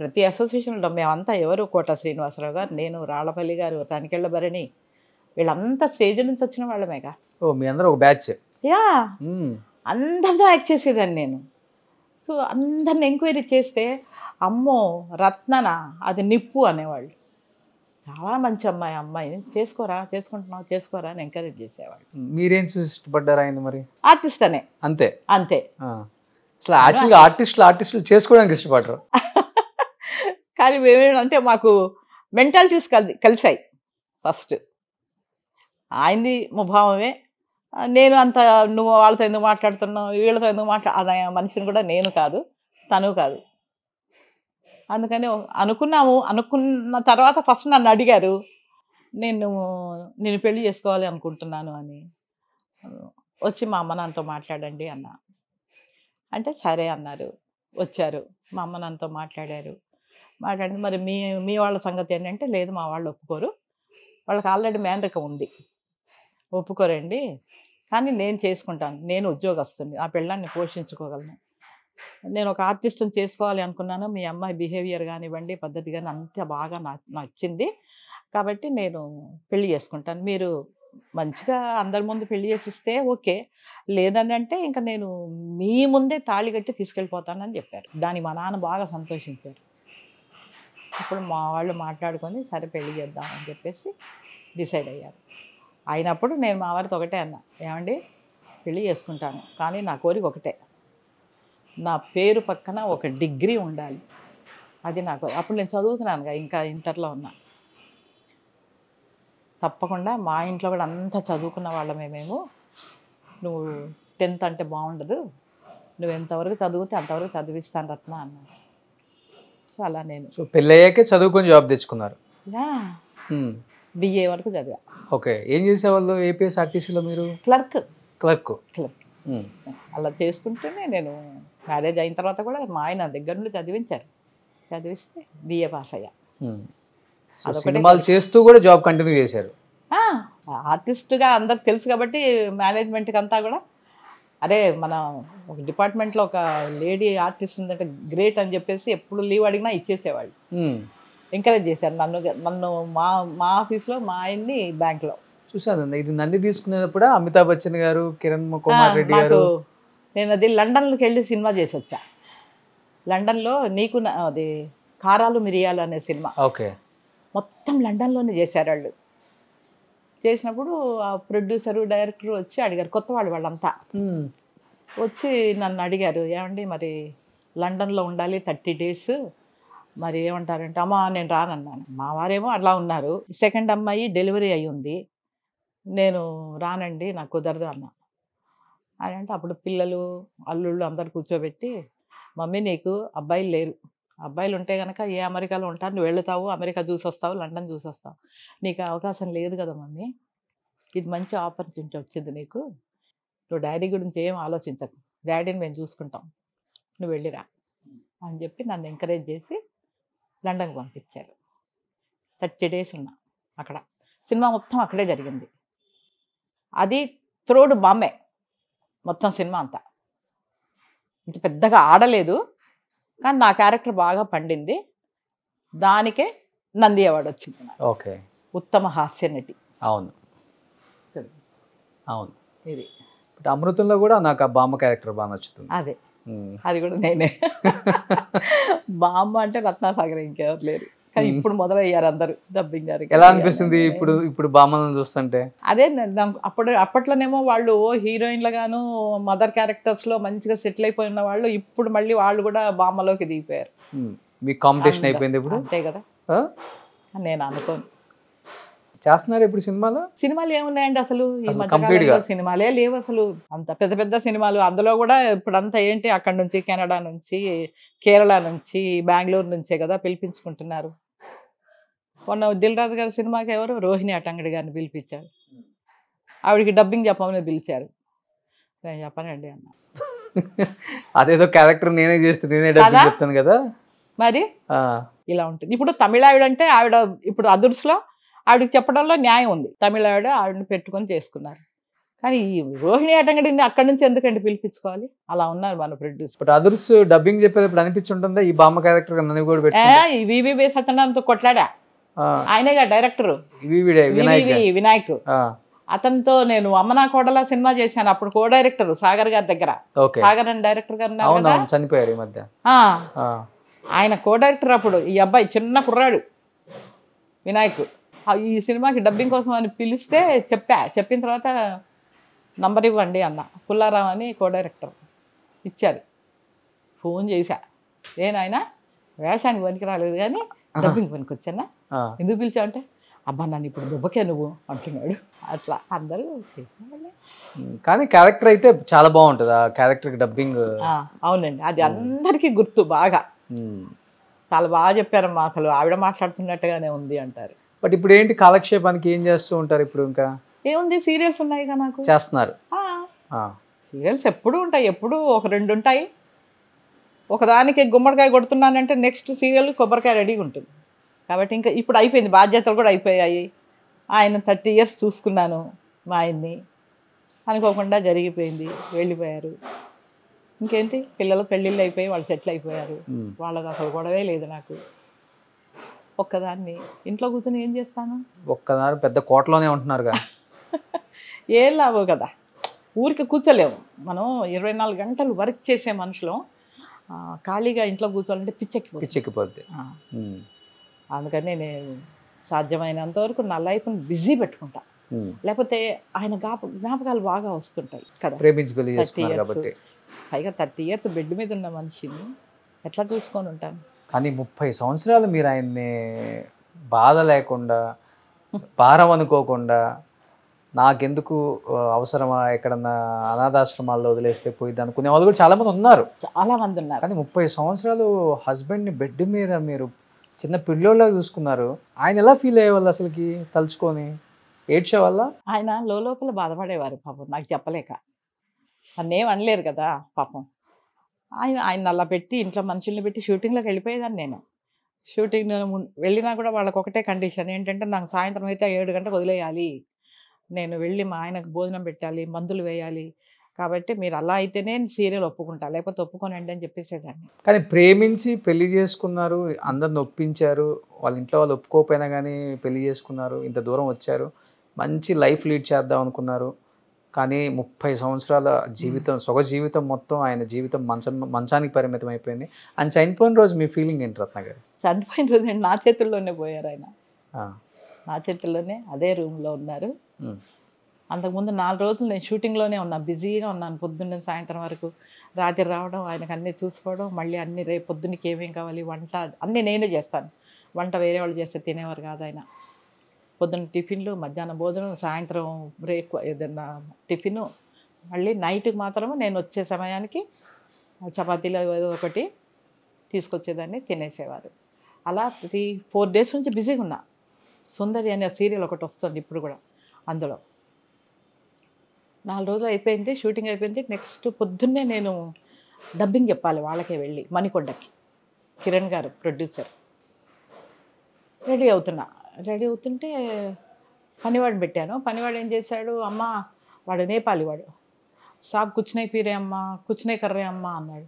Speaker 3: ప్రతి అసోసియేషన్లో మేమంతా ఎవరు, కోట శ్రీనివాసరావు గారు, నేను, రాళ్ళపల్లి గారు, తనికెళ్ళ భరణి, వీళ్ళంతా స్టేజ్ నుంచి వచ్చిన వాళ్ళమేగా.
Speaker 2: ఓ మీ అందరూ ఒక బ్యాచ్.
Speaker 3: యా, అందరితో యాక్ట్ చేసేదాన్ని నేను. సో అందరిని ఎంక్వైరీ చేస్తే అమ్మో రత్నన అది నిప్పు అనేవాళ్ళు. చాలా మంచి అమ్మాయిని చేసుకోరా అని ఎంకరేజ్ చేసేవాళ్ళు.
Speaker 2: మీరేం చూసి ఇష్టపడ్డారు ఆయన మరి?
Speaker 3: ఆర్టిస్ట్ అనే.
Speaker 2: అంతే అసలు యాక్చువల్గా ఆర్టిస్టులు చేసుకోవడానికి ఇష్టపడరు.
Speaker 3: కానీ మేమేంటంటే మాకు మెంటాలిటీస్ కలిసాయి. ఫస్ట్ ఆయనది ముభావమే. నేను అంత నువ్వు వాళ్ళతో ఎందుకు మాట్లాడుతున్నావు, వీళ్ళతో ఎందుకు అనే మనిషిని కూడా నేను కాదు, తను కాదు. అందుకని అనుకున్న తర్వాత ఫస్ట్ నన్ను అడిగారు, నేను పెళ్లి చేసుకోవాలి అనుకుంటున్నాను అని. వచ్చి మా అమ్మ నాన్నతో మాట్లాడండి అన్న అంటే సరే అన్నారు. వచ్చారు, మా అమ్మ నాన్నతో మాట్లాడారు. మరి మీ వాళ్ళ సంగతి ఏంటంటే, లేదు మా వాళ్ళు ఒప్పుకోరు, వాళ్ళకి ఆల్రెడీ మేనరికం ఉంది, ఒప్పుకోరండి, కానీ నేను చేసుకుంటాను, నేను ఉద్యోగస్తుని, ఆ పిల్లాన్ని పోషించుకోగలను, నేను ఒక ఆర్టిస్ట్ని చేసుకోవాలి అనుకున్నాను, మీ అమ్మాయి బిహేవియర్ కానివ్వండి, పద్ధతి కానీ అంత బాగా నచ్చింది, కాబట్టి నేను పెళ్లి చేసుకుంటాను, మీరు మంచిగా అందరి ముందు పెళ్లి చేసిస్తే ఓకే, లేదని అంటే ఇంకా నేను మీ ముందే తాళి కట్టి తీసుకెళ్ళిపోతానని చెప్పారు. దానికి మా నాన్న బాగా సంతోషించారు. అప్పుడు మా వాళ్ళు మాట్లాడుకొని సరే పెళ్లి చేద్దామని చెప్పేసి డిసైడ్ అయ్యారు. అయినప్పుడు నేను మా వారితో ఒకటే అన్నా, ఏమండి పెళ్లి చేసుకుంటాను, కానీ నా కోరిక ఒకటే, నా పేరు పక్కన ఒక డిగ్రీ ఉండాలి, అది నాకు. అప్పుడు నేను చదువుతున్నానుగా, ఇంకా ఇంటర్లో ఉన్నా. తప్పకుండా మా ఇంట్లో కూడా అంతా చదువుకున్న వాళ్ళమే మేము, నువ్వు 10th అంటే బాగుండదు, నువ్వు ఎంతవరకు చదివితే అంతవరకు చదివిస్తాను రత్న అన్నాను. సో అలా నేను
Speaker 2: పెళ్ళయ్యాకే చదువుకొని జాబ్ తెచ్చుకున్నారు.
Speaker 3: బిఏ వరకు చదివా.
Speaker 2: ఓకే, ఏం చేసేవాళ్ళు ఏపీఎస్ఆర్టీసీలో మీరు? క్లర్క్.
Speaker 3: అలా చేసుకుంటూనే నేను మ్యారేజ్ అయిన తర్వాత కూడా మా ఆయన దగ్గర నుండి చదివిస్తే బిఏ పాస్ అయ్యా.
Speaker 2: సినిమాలు చేస్తూ కూడా జాబ్ కంటిన్యూ చేశారు.
Speaker 3: ఆర్టిస్ట్గా అందరికి తెలుసు కాబట్టి మేనేజ్మెంట్కి అంతా కూడా, అరే మన ఒక డిపార్ట్మెంట్లో ఒక లేడీ ఆర్టిస్ట్ ఉందంటే గ్రేట్ అని చెప్పేసి ఎప్పుడు లీవ్ అడిగినా ఇచ్చేసేవాళ్ళు, ఎంకరేజ్ చేశారు నన్ను మా ఆఫీస్లో, మా ఆయన్ని బ్యాంక్లో.
Speaker 2: చూసాను ఇది నంది తీసుకునేటప్పుడు అమితాబ్ బచ్చన్ గారు, కిరణ్ కుమార్ రెడ్డి గారు.
Speaker 3: నేను అది లండన్లోకి వెళ్ళి సినిమా చేసి వచ్చా. లండన్లో నీకు అది కారాలు మిరియాలు అనే సినిమా.
Speaker 2: ఓకే,
Speaker 3: మొత్తం లండన్లోనే చేశారు వాళ్ళు. చేసినప్పుడు ఆ ప్రొడ్యూసరు డైరెక్టర్ వచ్చి అడిగారు, కొత్త వాళ్ళంతా వచ్చి నన్ను అడిగారు, ఏమండి మరి లండన్లో ఉండాలి 30 days, మరి ఏమంటారంటే, అమ్మా నేను రానన్నాను. మా వారేమో అలా ఉన్నారు. సెకండ్ అమ్మాయి డెలివరీ అయ్యి ఉంది, నేను రానండి నాకు కుదరదు అన్నా. అని అంటే అప్పుడు పిల్లలు అల్లుళ్ళు అందరు కూర్చోబెట్టి, మమ్మీ నీకు అబ్బాయిలు లేరు, అబ్బాయిలు ఉంటే కనుక ఏ అమెరికాలో ఉంటారు, నువ్వు వెళుతావు, అమెరికా చూసి వస్తావు, లండన్ చూసి వస్తావు, నీకు అవకాశం లేదు కదా మమ్మీ, ఇది మంచి ఆపర్చునిటీ వచ్చింది నీకు, నువ్వు డాడీ గురించి ఏం ఆలోచించకు, డాడీని మేము చూసుకుంటాం, నువ్వు వెళ్ళిరా అని చెప్పి నన్ను ఎంకరేజ్ చేసి లండన్కి పంపించారు. 30 days ఉన్నా అక్కడ. సినిమా మొత్తం అక్కడే జరిగింది. అది త్రోడ్ బాంబే మొత్తం సినిమా అంతా. ఇంత పెద్దగా ఆడలేదు, కానీ నా క్యారెక్టర్ బాగా పండింది. దానికే నంది అవార్డు వచ్చింది.
Speaker 2: ఓకే,
Speaker 3: ఉత్తమ హాస్య నటి.
Speaker 2: అవును.
Speaker 3: ఇది
Speaker 2: అమృతంలో కూడా నాకు ఆ బామ్మ క్యారెక్టర్ బాగా నచ్చుతుంది.
Speaker 3: అదే, అది కూడా నేనే. బామ్మ అంటే రత్నాసాగర్, ఇంకెవరు లేరు. కానీ ఇప్పుడు మొదలయ్యారు అందరూ డబ్బింగ్ గారు.
Speaker 2: ఎలా అనిపిస్తుంది ఇప్పుడు బామ్మలను చూస్తుంటే?
Speaker 3: అదే అప్పట్లోనేమో వాళ్ళు హీరోయిన్లుగాను మదర్ క్యారెక్టర్స్లో మంచిగా సెటిల్ అయిపోయిన వాళ్ళు, ఇప్పుడు మళ్ళీ వాళ్ళు కూడా బామ్మలోకి దిగిపోయారు.
Speaker 2: మీకు కాంపిటీషన్ అయిపోయింది ఇప్పుడు.
Speaker 3: అంతే కదా, నేను అనుకోను.
Speaker 2: చేస్తున్నారు ఇప్పుడు సినిమాలు
Speaker 3: ఏమున్నాయండి అసలు ఈ మధ్యకాలంలో? సినిమాలే లేవు అసలు. అంత పెద్ద పెద్ద సినిమాలు, అందులో కూడా ఇప్పుడంతా ఏంటి అక్కడ నుంచి కెనడా నుంచి, కేరళ నుంచి, బెంగళూరు నుంచే కదా పిలిపించుకుంటున్నారు. మొన్న దిల్ రాజు గారి సినిమాకి ఎవరు రోహిణి అటంగడి గారిని పిలిపించారు. ఆవిడకి డబ్బింగ్ చెప్పమని పిలిచారు. నేను చెప్పనండి అన్న.
Speaker 2: అదేదో క్యారెక్టర్ నేనే చేస్తే నేనే డబ్బింగ్ చెప్తాను కదా
Speaker 3: మరి ఇలా ఉంటుంది. ఇప్పుడు తమిళ ఆవిడ అంటే ఆవిడ ఇప్పుడు అదుర్స్లో ఆవిడకి చెప్పడంలో న్యాయం ఉంది. తమిళ ఆవిడని పెట్టుకొని చేసుకున్నారు. కానీ ఈ రోహిణి అటంగడిని అక్కడి నుంచి ఎందుకండి పిలిపించుకోవాలి? అలా ఉన్నారు మన ప్రొడ్యూసర్.
Speaker 2: బట్ అదర్స్ డబ్బింగ్ చెప్పేటప్పుడు అనిపించుంటుందా ఈ బామ్మ క్యారెక్టర్ నన్ను కూడా పెట్టి
Speaker 3: ఈ వివి సత్యనారాయణతో కొట్లాడా, ఆయనేగా డైరెక్టర్ వినాయక్. అతనితో నేను అమ్మనా కోడల సినిమా చేశాను. అప్పుడు కో డైరెక్టర్ సాగర్ గారి దగ్గర. సాగర్ అని డైరెక్టర్ గారు
Speaker 2: చనిపోయారు ఈ మధ్య.
Speaker 3: ఆయన కో డైరెక్టర్ అప్పుడు. ఈ అబ్బాయి చిన్న కుర్రాడు వినాయక్. ఈ సినిమాకి డబ్బింగ్ కోసం అని పిలిస్తే చెప్పిన తర్వాత నంబర్ ఇవ్వండి అన్న. పుల్లారావు అని కో డైరెక్టర్ ఇచ్చారు. ఫోన్ చేశా, నేనాయన వేషానికి పనికి రాలేదు కానీ డబ్బింగ్ పనికి వచ్చానా, ఎందుకు పిలిచావు అంటే అబ్బా నన్ను ఇప్పుడు దుబ్బకే నువ్వు అంటున్నాడు. అట్లా అందరూ చేసేవాళ్ళే.
Speaker 2: కానీ క్యారెక్టర్ అయితే చాలా బాగుంటుంది. ఆ క్యారెక్టర్కి డబ్బింగ్
Speaker 3: అవునండి, అది అందరికీ గుర్తు బాగా. చాలా బాగా చెప్పారమ్మా, అసలు ఆవిడ మాట్లాడుతున్నట్టుగానే ఉంది అంటారు.
Speaker 2: బట్ ఇప్పుడు ఏంటి కాలక్షేపానికి ఏం చేస్తూ ఉంటారు ఇప్పుడు? ఇంకా
Speaker 3: ఏముంది, సీరియల్స్ ఉన్నాయి కదా నాకు.
Speaker 2: చేస్తున్నారు
Speaker 3: సీరియల్స్ ఎప్పుడు ఉంటాయి, ఎప్పుడు ఒక 2 ఉంటాయి. ఒకదానికి గుమ్మడికాయ కొడుతున్నానంటే నెక్స్ట్ సీరియల్ కొబ్బరికాయ రెడీగా ఉంటుంది. కాబట్టి ఇంకా ఇప్పుడు అయిపోయింది, బాధ్యతలు కూడా అయిపోయాయి. ఆయన 30 years చూసుకున్నాను మా ఆయన్ని, అనుకోకుండా జరిగిపోయింది, వెళ్ళిపోయారు. ఇంకేంటి, పిల్లలు పెళ్ళిళ్ళు అయిపోయి వాళ్ళు సెటిల్ అయిపోయారు. వాళ్ళది అసలు గొడవే లేదు నాకు. ఒక్కదాన్ని ఇంట్లో కూర్చొని ఏం చేస్తాను?
Speaker 2: ఒక్కదాని పెద్ద కోటలోనే ఉంటున్నారు కదా.
Speaker 3: ఏం లాభం కదా, ఊరికి కూర్చోలేము మనం. 24 గంటలు వర్క్ చేసే మనుషులు ఖాళీగా ఇంట్లో కూర్చోాలంటే పిచ్చెక్కిపోద్ది. అందుకని నేను సాధ్యమైనంత వరకు నా లైఫ్ని బిజీ పెట్టుకుంటా. లేకపోతే ఆయన జ్ఞాపకాలు బాగా వస్తుంటాయి కదా. 30 years, పైగా 30 years బెడ్ మీద ఉన్న మనిషిని ఎట్లా చూసుకొని ఉంటాను.
Speaker 2: కానీ 30 సంవత్సరాలు మీరు ఆయన్ని బాధ లేకుండా, భారం అనుకోకుండా, నాకెందుకు అవసరమా, ఎక్కడన్నా అనాథాశ్రమాల్లో వదిలేస్తే పోయిద్ది అనుకునే వాళ్ళు కూడా చాలా మంది ఉన్నారు. కానీ 30 సంవత్సరాలు హస్బెండ్ని బెడ్ మీద మీరు చిన్న పిల్లోళ్ళగా చూసుకున్నారు. ఆయన ఎలా ఫీల్ అయ్యేవాళ్ళు అసలుకి తలుచుకొని? ఏడ్చేవాళ్ళ?
Speaker 3: ఆయన లోపల బాధపడేవారు పాపం, నాకు చెప్పలేక. నన్నేం అనలేరు కదా పాపం. ఆయన అలా పెట్టి ఇంట్లో మనుషుల్ని పెట్టి షూటింగ్లోకి వెళ్ళిపోయేదాన్ని నేను. షూటింగ్ వెళ్ళినా కూడా వాళ్ళకి ఒకటే కండిషన్ ఏంటంటే, నాకు సాయంత్రం అయితే 7 గంటలకు వదిలేయాలి, నేను వెళ్ళి మా ఆయనకు భోజనం పెట్టాలి, మందులు వేయాలి, కాబట్టి మీరు అలా అయితేనే సీరియల్ ఒప్పుకుంటా, లేకపోతే ఒప్పుకోనండి అని చెప్పేసేదాన్ని.
Speaker 2: కానీ ప్రేమించి పెళ్లి చేసుకున్నారు, అందరిని ఒప్పించారు, వాళ్ళ ఇంట్లో వాళ్ళు ఒప్పుకోకపోయినా కానీ పెళ్లి చేసుకున్నారు, ఇంత దూరం వచ్చారు, మంచి లైఫ్ లీడ్ చేద్దాం అనుకున్నారు. కానీ 30 సంవత్సరాల జీవితం, సొగ జీవితం మొత్తం ఆయన జీవితం మంచానికి పరిమితం అయిపోయింది. ఆయన చనిపోయిన రోజు మీ ఫీలింగ్ ఏంటి రత్న గారు?
Speaker 3: చనిపోయిన రోజు నా చేతుల్లోనే పోయారు ఆయన. నా చేతుల్లోనే అదే రూమ్లో ఉన్నారు. అంతకుముందు 4 రోజులు నేను షూటింగ్లోనే ఉన్నాను, బిజీగా ఉన్నాను. పొద్దున్న సాయంత్రం వరకు, రాత్రి రావడం, ఆయనకు అన్నీ చూసుకోవడం, మళ్ళీ అన్నీ రేపు పొద్దున్నకి ఏమేం కావాలి, వంట అన్నీ నేనే చేస్తాను. వంట వేరే వాళ్ళు చేస్తే తినేవారు కాదు ఆయన. పొద్దున్న టిఫిన్లు, మధ్యాహ్నం భోజనం, సాయంత్రం బ్రేక్ ఏదన్నా టిఫిను, మళ్ళీ నైట్కి మాత్రమే నేను వచ్చే సమయానికి చపాతీలు ఏదో ఒకటి తీసుకొచ్చేదాన్ని, తినేసేవారు. అలా 3-4 days నుంచి బిజీగా ఉన్నా. సుందరి అనే సీరియల్ ఒకటి వస్తుంది ఇప్పుడు కూడా, అందులో 4 రోజులు అయిపోయింది, షూటింగ్ అయిపోయింది. నెక్స్ట్ పొద్దున్నే నేను డబ్బింగ్ చెప్పాలి వాళ్ళకే వెళ్ళి మణికొండకి. కిరణ్ గారు ప్రొడ్యూసర్. రెడీ అవుతుంటే పనివాడిని పెట్టాను. పనివాడు ఏం చేశాడు, అమ్మ వాడు నేపాలి వాడు, సాబ్ కుచ్చునే పీరే అమ్మ, కుచ్చునే కర్రే అమ్మ అన్నాడు.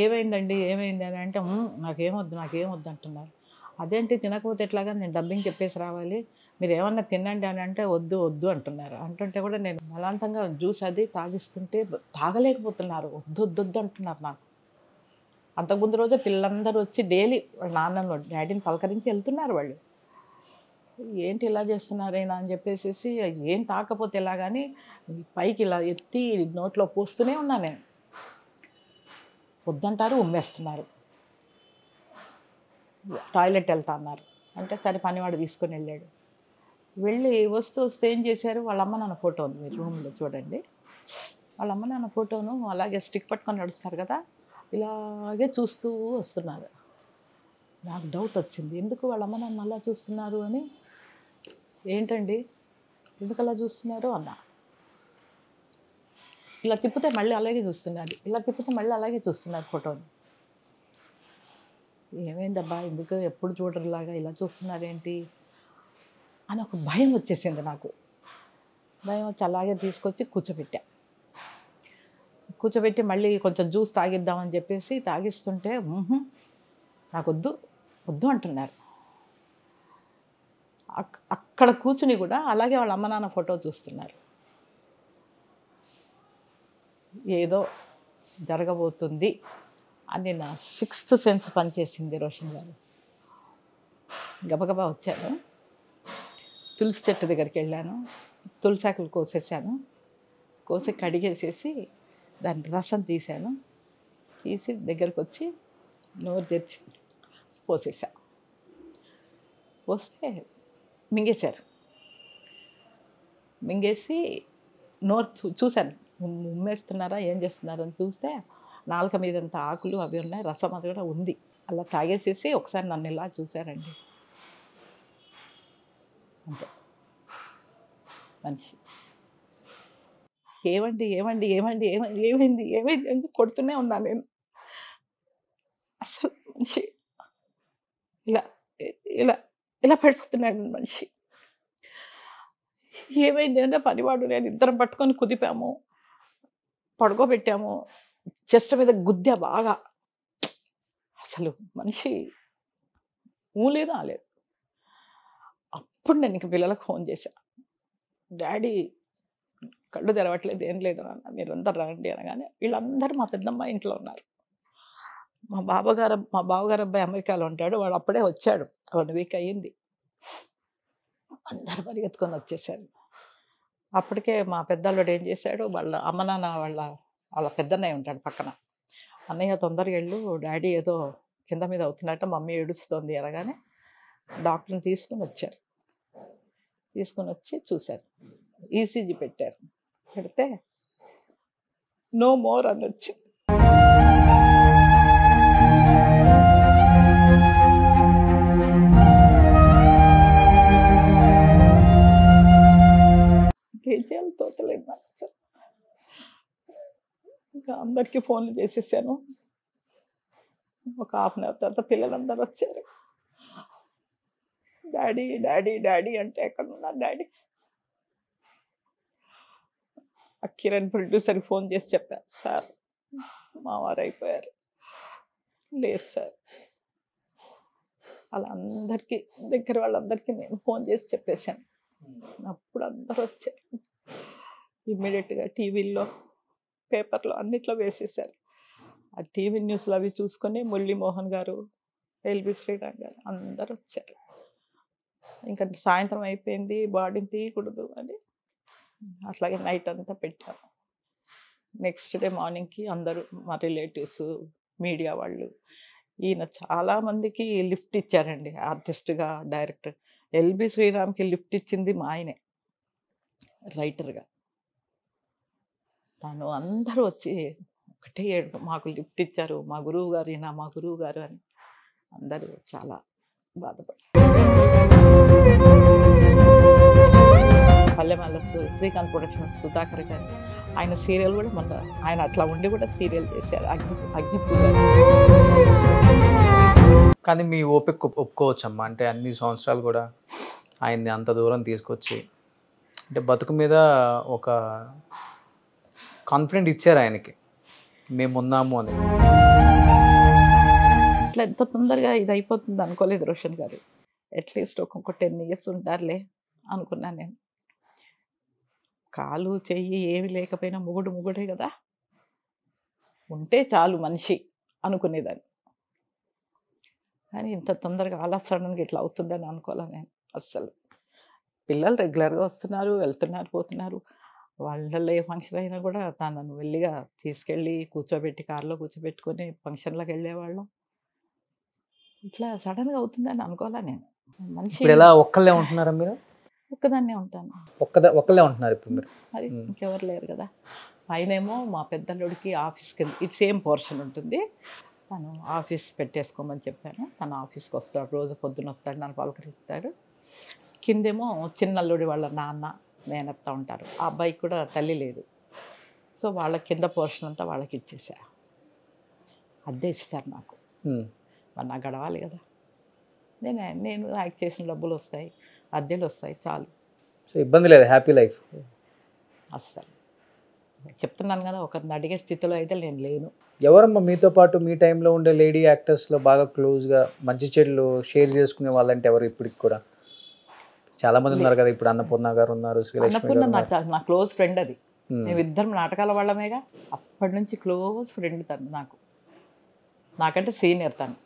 Speaker 3: ఏమైందండి ఏమైంది అని అంటే, నాకేమొద్దు అంటున్నారు. అదేంటి తినకపోతే ఎట్లాగా, నేను డబ్బింగ్ చెప్పేసి రావాలి, మీరు ఏమన్నా తినండి అని అంటే వద్దు అంటున్నారు. అంటుంటే కూడా నేను బలవంతంగా జ్యూస్ అది తాగిస్తుంటే తాగలేకపోతున్నారు, వద్దు అంటున్నారు నాకు. అంతకుముందు రోజే పిల్లలందరూ వచ్చి డైలీ వాళ్ళ నాన్నను డాడీని పలకరించి వెళ్తున్నారు వాళ్ళు. ఏంటి ఇలా చేస్తున్నారేనా అని చెప్పేసి, ఏం తాకపోతే ఎలా కానీ పైకి ఇలా ఎత్తి నోట్లో పోస్తూనే ఉన్నా నేను. వద్దంటారు, ఉమ్మేస్తున్నారు. టాయిలెట్ వెళ్తా అన్నారు అంటే సరే పనివాడు తీసుకొని వెళ్ళాడు. వెళ్ళి వస్తూ ఏం చేశారు, వాళ్ళ అమ్మ నాన్న ఫోటో ఉంది మీరు రూమ్లో చూడండి. వాళ్ళ అమ్మ నాన్న ఫోటోను అలాగే స్టిక్ పట్టుకొని నడుస్తారు కదా, ఇలాగే చూస్తూ వస్తున్నారు. నాకు డౌట్ వచ్చింది, ఎందుకు వాళ్ళ అమ్మ నన్ను అలా చూస్తున్నారు అని. ఏంటండి ఎందుకు అలా చూస్తున్నారు అన్నా. ఇలా తిప్పితే మళ్ళీ అలాగే చూస్తున్నారు, ఇలా తిప్పితే మళ్ళీ అలాగే చూస్తున్నారు ఫోటోని. ఏమైందబ్బా ఎందుకు ఎప్పుడు చూడరులాగా ఇలా చూస్తున్నారేంటి అని ఒక భయం వచ్చేసింది నాకు. భయం వచ్చి అలాగే తీసుకొచ్చి కూర్చోబెట్టి మళ్ళీ కొంచెం జ్యూస్ తాగిద్దామని చెప్పేసి తాగిస్తుంటే నాకు వద్దు అంటున్నారు. అక్కడ కూర్చుని కూడా అలాగే వాళ్ళ అమ్మ నాన్న ఫోటో చూస్తున్నారు. ఏదో జరగబోతుంది అని నా 6th సెన్స్ పనిచేసింది రోషన్ గారు. గబగబా వచ్చాను, తులసి చెట్టు దగ్గరికి వెళ్ళాను, తులసాకులు కోసేసాను, కోసి కడిగేసేసి దాని రసం తీసాను. తీసి దగ్గరకు వచ్చి నోరు తెరిచి పోసేసా. పోస్తే మింగేశారు. మింగేసి నోరు చూశాను, ఉమ్మేస్తున్నారా ఏం చేస్తున్నారో అని చూస్తే నాలుక మీదంత ఆకులు అవి ఉన్నాయి, రసం అది కూడా ఉంది. అలా తాగేసేసి ఒకసారి నన్ను ఇలా చూశారండి. అంతే. మనిషి ఏమైంది అని కొడుతూనే ఉన్నాను నేను. అసలు మనిషి ఇలా ఇలా ఇలా పడిపోతున్నాడు మనిషి. ఏమైంది అంటే పనివాడు నేను ఇద్దరం పట్టుకొని కుదిపాము, పడుకోబెట్టాము, చెస్ట్ మీద గుద్దా బాగా. అసలు మనిషి ఊలేదు ఆలేదు. అప్పుడు నేను ఇంక పిల్లలకు ఫోన్ చేశా, డాడీ కళ్ళు తెరవట్లేదు, ఏం లేదు నాన్న, మీరందరూ రండి అనగానే వీళ్ళందరూ మా పెద్దమ్మ ఇంట్లో ఉన్నారు. మా బావగారు అబ్బాయి అమెరికాలో ఉంటాడు, వాడు అప్పుడే వచ్చాడు, 1 వీక్ అయ్యింది. అందరూ పరిగెత్తుకొని వచ్చేసారు. అప్పటికే మా పెద్దల్లుడు ఏం చేశాడు, వాళ్ళ అమ్మ నాన్న వాళ్ళ పెద్దన్నయ్య ఉంటాడు పక్కన. అన్నయ్య తొందరగా వెళ్ళు, డాడీ ఏదో కింద మీద అవుతున్నట్టు, మమ్మీ ఏడుస్తుంది అనగానే డాక్టర్ని తీసుకుని వచ్చారు. తీసుకుని వచ్చి చూశారు, ఈసీజీ పెట్టారు. పెడితే నో మోర్ అని వచ్చింది. ఏం చేయాలో తోచలేదు నాకు. ఇంకా అందరికీ ఫోన్లు చేసేసాను. ఒక 1/2 అవర్ తర్వాత పిల్లలందరూ వచ్చారు. డాడీ డాడీ డాడీ అంటే ఎక్కడ ఉన్నారు డాడీ? ఆ కిరణ్ ప్రొడ్యూసర్కి ఫోన్ చేసి చెప్పారు, సార్ మా వారు అయిపోయారు. లేదు సార్. అలా అందరికీ దగ్గర వాళ్ళందరికీ నేను ఫోన్ చేసి చెప్పేశాను. అప్పుడు అందరూ వచ్చారు. ఇమ్మీడియట్గా టీవీల్లో, పేపర్లో అన్నిట్లో వేసేసారు. ఆ టీవీ న్యూస్లో అవి చూసుకొని మురళీమోహన్ గారు, ఎల్బి శ్రీరామ్ గారు అందరూ వచ్చారు. ఇంకా సాయంత్రం అయిపోయింది, బాడీని తీయకూడదు అని అట్లాగే నైట్ అంతా పెట్టాము. నెక్స్ట్ డే మార్నింగ్కి అందరూ మా రిలేటివ్స్, మీడియా వాళ్ళు, ఈయన చాలామందికి లిఫ్ట్ ఇచ్చారండి. ఆర్టిస్ట్గా, డైరెక్టర్. ఎల్బి శ్రీరామ్కి లిఫ్ట్ ఇచ్చింది మా ఆయనే, రైటర్గా. తను అందరూ వచ్చి ఒకటే ఏడు, మాకు లిఫ్ట్ ఇచ్చారు, మా గురువు గారు ఈయన, మా గురువు గారు అని అందరూ చాలా బాధపడ్డారు. పల్లెమల్ల శ్రీకాంత్ ప్రొడక్షన్స్ సుధాకర్ గారు, ఆయన సీరియల్ కూడా మొన్న ఆయన అట్లా ఉండి కూడా సీరియల్ చేశారు, అగ్నిపూజ.
Speaker 2: కానీ మీ ఓపిక ఒప్పుకోవచ్చమ్మా. అంటే అన్ని సంవత్సరాలు కూడా ఆయన్ని అంత దూరం తీసుకొచ్చి, అంటే బతుకు మీద ఒక కాన్ఫిడెంట్ ఇచ్చారు ఆయనకి, మేము ఉన్నాము అని.
Speaker 3: ఇట్లా ఎంత తొందరగా ఇది అయిపోతుంది అనుకోలేదు రోషన్ గారు. అట్లీస్ట్ ఒక్కొక్క 10 years ఉంటారులే అనుకున్నాను నేను. కాలు చెయ్యి ఏమి లేకపోయినా మొగుడే కదా, ఉంటే చాలు మనిషి అనుకునేదాన్ని. కానీ ఇంత తొందరగా ఆల్ ఆఫ్ సడన్గా ఇట్లా అవుతుందని అనుకోలే నేను అస్సలు. పిల్లలు రెగ్యులర్గా వస్తున్నారు, వెళ్తున్నారు, పోతున్నారు. వాళ్ళల్లో ఏ ఫంక్షన్ అయినా కూడా తనను వెళ్ళిగా తీసుకెళ్ళి కూర్చోబెట్టి, కారులో కూర్చోబెట్టుకొని ఫంక్షన్లకు వెళ్ళేవాళ్ళం. ఇట్లా సడన్గా అవుతుందని అనుకోలే నేను. మనిషి
Speaker 2: ఇప్పుడు ఎలా ఒక్కళ్ళే ఉంటున్నారా మీరు?
Speaker 3: ఒక్కదాన్నే ఉంటాను.
Speaker 2: ఒక్కళ్ళే ఉంటున్నారు ఇప్పుడు మీరు?
Speaker 3: మరి ఇంకెవరు లేరు కదా. పైనేమో మా పెద్దల్లుడికి ఆఫీస్కి ఇది సేమ్ పోర్షన్ ఉంటుంది. తను ఆఫీస్ పెట్టేసుకోమని చెప్పాను. తను ఆఫీస్కి వస్తాడు, రోజు పొద్దున వస్తాడు, నన్ను పలకరిస్తాడు. కిందేమో చిన్నల్లుడి వాళ్ళ నాన్న మేనత్త ఉంటారు. ఆ అబ్బాయికి కూడా తల్లి లేదు. సో వాళ్ళ కింద పోర్షన్ అంతా వాళ్ళకి ఇచ్చేసా. అద్దె ఇస్తారు నాకు. మరి నాకు గడవాలి కదా. నేను యాక్ట్ చేసిన డబ్బులు వస్తాయి, అద్దెలు వస్తాయి, చాలు.
Speaker 2: సో ఇబ్బంది లేదు, హ్యాపీ లైఫ్.
Speaker 3: అస్సలు చెప్తున్నాను కదా, ఒకరిని అడిగే స్థితిలో అయితే నేను లేను.
Speaker 2: ఎవరమ్మా మీతో పాటు మీ టైంలో ఉండే లేడీ యాక్టర్స్లో బాగా క్లోజ్గా మంచి చెడులు షేర్ చేసుకునే వాళ్ళంటే ఎవరు? ఇప్పటికి కూడా చాలామంది ఉన్నారు కదా. ఇప్పుడు అన్నపూర్ణ గారు ఉన్నారు, శ్రీలక్ష్మి
Speaker 3: అన్నపూర్ణ
Speaker 2: గారు.
Speaker 3: నా క్లోజ్ ఫ్రెండ్. అది మేమిద్దరం నాటకాల వాళ్ళమేగా. అప్పటి నుంచి క్లోజ్ ఫ్రెండ్ తను. నాకంటే సీనియర్ తను.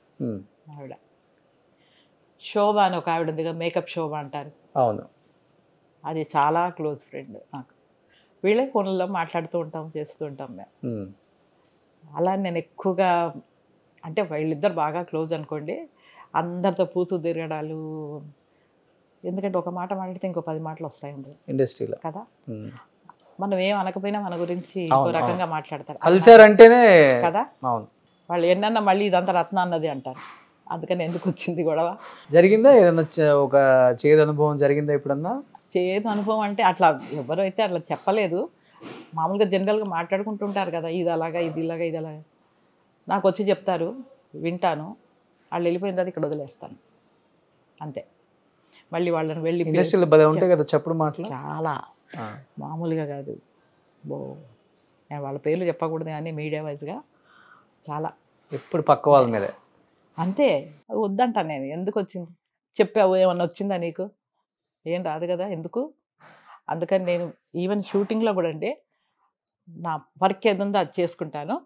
Speaker 3: ఆవిడ శోభ అని ఒక ఆవిడ ఉందిగా, మేకప్ శోభ అంటారు.
Speaker 2: అవును,
Speaker 3: అది చాలా క్లోజ్ ఫ్రెండ్ నాకు. వీళ్ళే ఫోన్లలో మాట్లాడుతూ ఉంటాం, చేస్తూ ఉంటాం మేము. అలా నేను ఎక్కువగా అంటే వీళ్ళిద్దరు బాగా క్లోజ్ అనుకోండి. అందరితో పూతూ తిరగడాలు. ఎందుకంటే ఒక మాట మాట్లాడితే ఇంకో 10 మాటలు వస్తాయి అందులో
Speaker 2: ఇండస్ట్రీలో
Speaker 3: కదా. మనం ఏం అనకపోయినా మన గురించి ఇంకో రకంగా మాట్లాడతారు.
Speaker 2: కలిసారంటేనే
Speaker 3: కదా.
Speaker 2: అవును,
Speaker 3: వాళ్ళు ఎన్నన్నా మళ్ళీ ఇదంతా రత్న అన్నది అంటారు. అందుకని ఎందుకు వచ్చింది గొడవ?
Speaker 2: జరిగిందా ఏదన్నా ఒక చేదు అనుభవం జరిగిందా ఎప్పుడన్నా?
Speaker 3: చేదు అనుభవం అంటే అట్లా ఎవరైతే అట్లా చెప్పలేదు. మామూలుగా జనరల్గా మాట్లాడుకుంటుంటారు కదా, ఇది అలాగా, ఇది ఇలాగా, ఇది అలాగా. నాకు వచ్చి చెప్తారు, వింటాను. వాళ్ళు వెళ్ళిపోయిన తర్వాత ఇక్కడ వదిలేస్తాను అంతే. మళ్ళీ వాళ్ళని వెళ్ళి
Speaker 2: ఇండస్ట్రీలో భలే ఉంటాయి కదా చప్పుడు మాటలు.
Speaker 3: చాలా మామూలుగా కాదు. నేను వాళ్ళ పేర్లు చెప్పకూడదు కానీ మీడియా వైజ్గా చాలా
Speaker 2: ఎప్పుడు పక్క వాళ్ళ మీదే
Speaker 3: అంతే. వద్దంటాను నేను. ఎందుకు వచ్చింది చెప్పావు, ఏమన్నా వచ్చిందా నీకు? ఏం రాదు కదా, ఎందుకు? అందుకని నేను ఈవెన్ షూటింగ్లో కూడా అంటే నా వర్క్ ఏది ఉందో అది చేసుకుంటాను.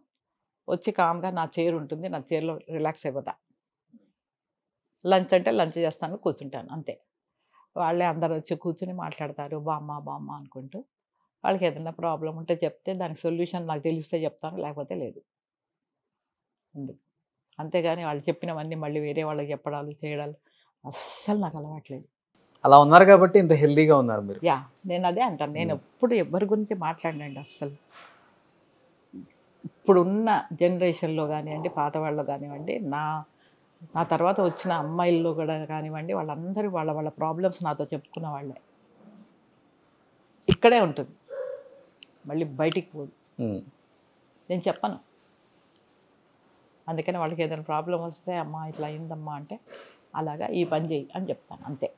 Speaker 3: వచ్చి కామ్గా నా చైర్ ఉంటుంది, నా చైర్లో రిలాక్స్ అయిపోతా. లంచ్ అంటే లంచ్ చేస్తాను, కూర్చుంటాను అంతే. వాళ్ళే అందరు వచ్చి కూర్చుని మాట్లాడతారు, బామ్మ బామ్మ అనుకుంటూ. వాళ్ళకి ఏదైనా ప్రాబ్లం ఉంటే చెప్తే దానికి సొల్యూషన్ నాకు తెలిస్తే చెప్తాను, లేకపోతే లేదు. అంతేగాని వాళ్ళు చెప్పినవన్నీ మళ్ళీ వేరే వాళ్ళకి చెప్పడాలు చేయడాలు అస్సలు నాకు అలవాట్లేదు.
Speaker 2: అలా ఉన్నారు కాబట్టి ఇంత హెల్దీగా ఉన్నారు మీరు.
Speaker 3: యా, నేను అదే అంటాను. నేను ఎప్పుడు ఎవరి గురించి మాట్లాడినండి అస్సలు. ఇప్పుడున్న జనరేషన్లో కానివ్వండి, పాత వాళ్ళు కానివ్వండి, నా తర్వాత వచ్చిన అమ్మాయిల్లో కూడా కానివ్వండి, వాళ్ళందరూ వాళ్ళ ప్రాబ్లమ్స్ నాతో చెప్పుకున్న వాళ్ళే. ఇక్కడే ఉంటుంది, మళ్ళీ బయటికి పోదు. నేను చెప్పను. అందుకని వాళ్ళకి ఏదైనా ప్రాబ్లం వస్తే, అమ్మ ఇట్లా అయిందమ్మా అంటే, అలాగా ఈ పని చేయి అని చెప్తాను అంతే.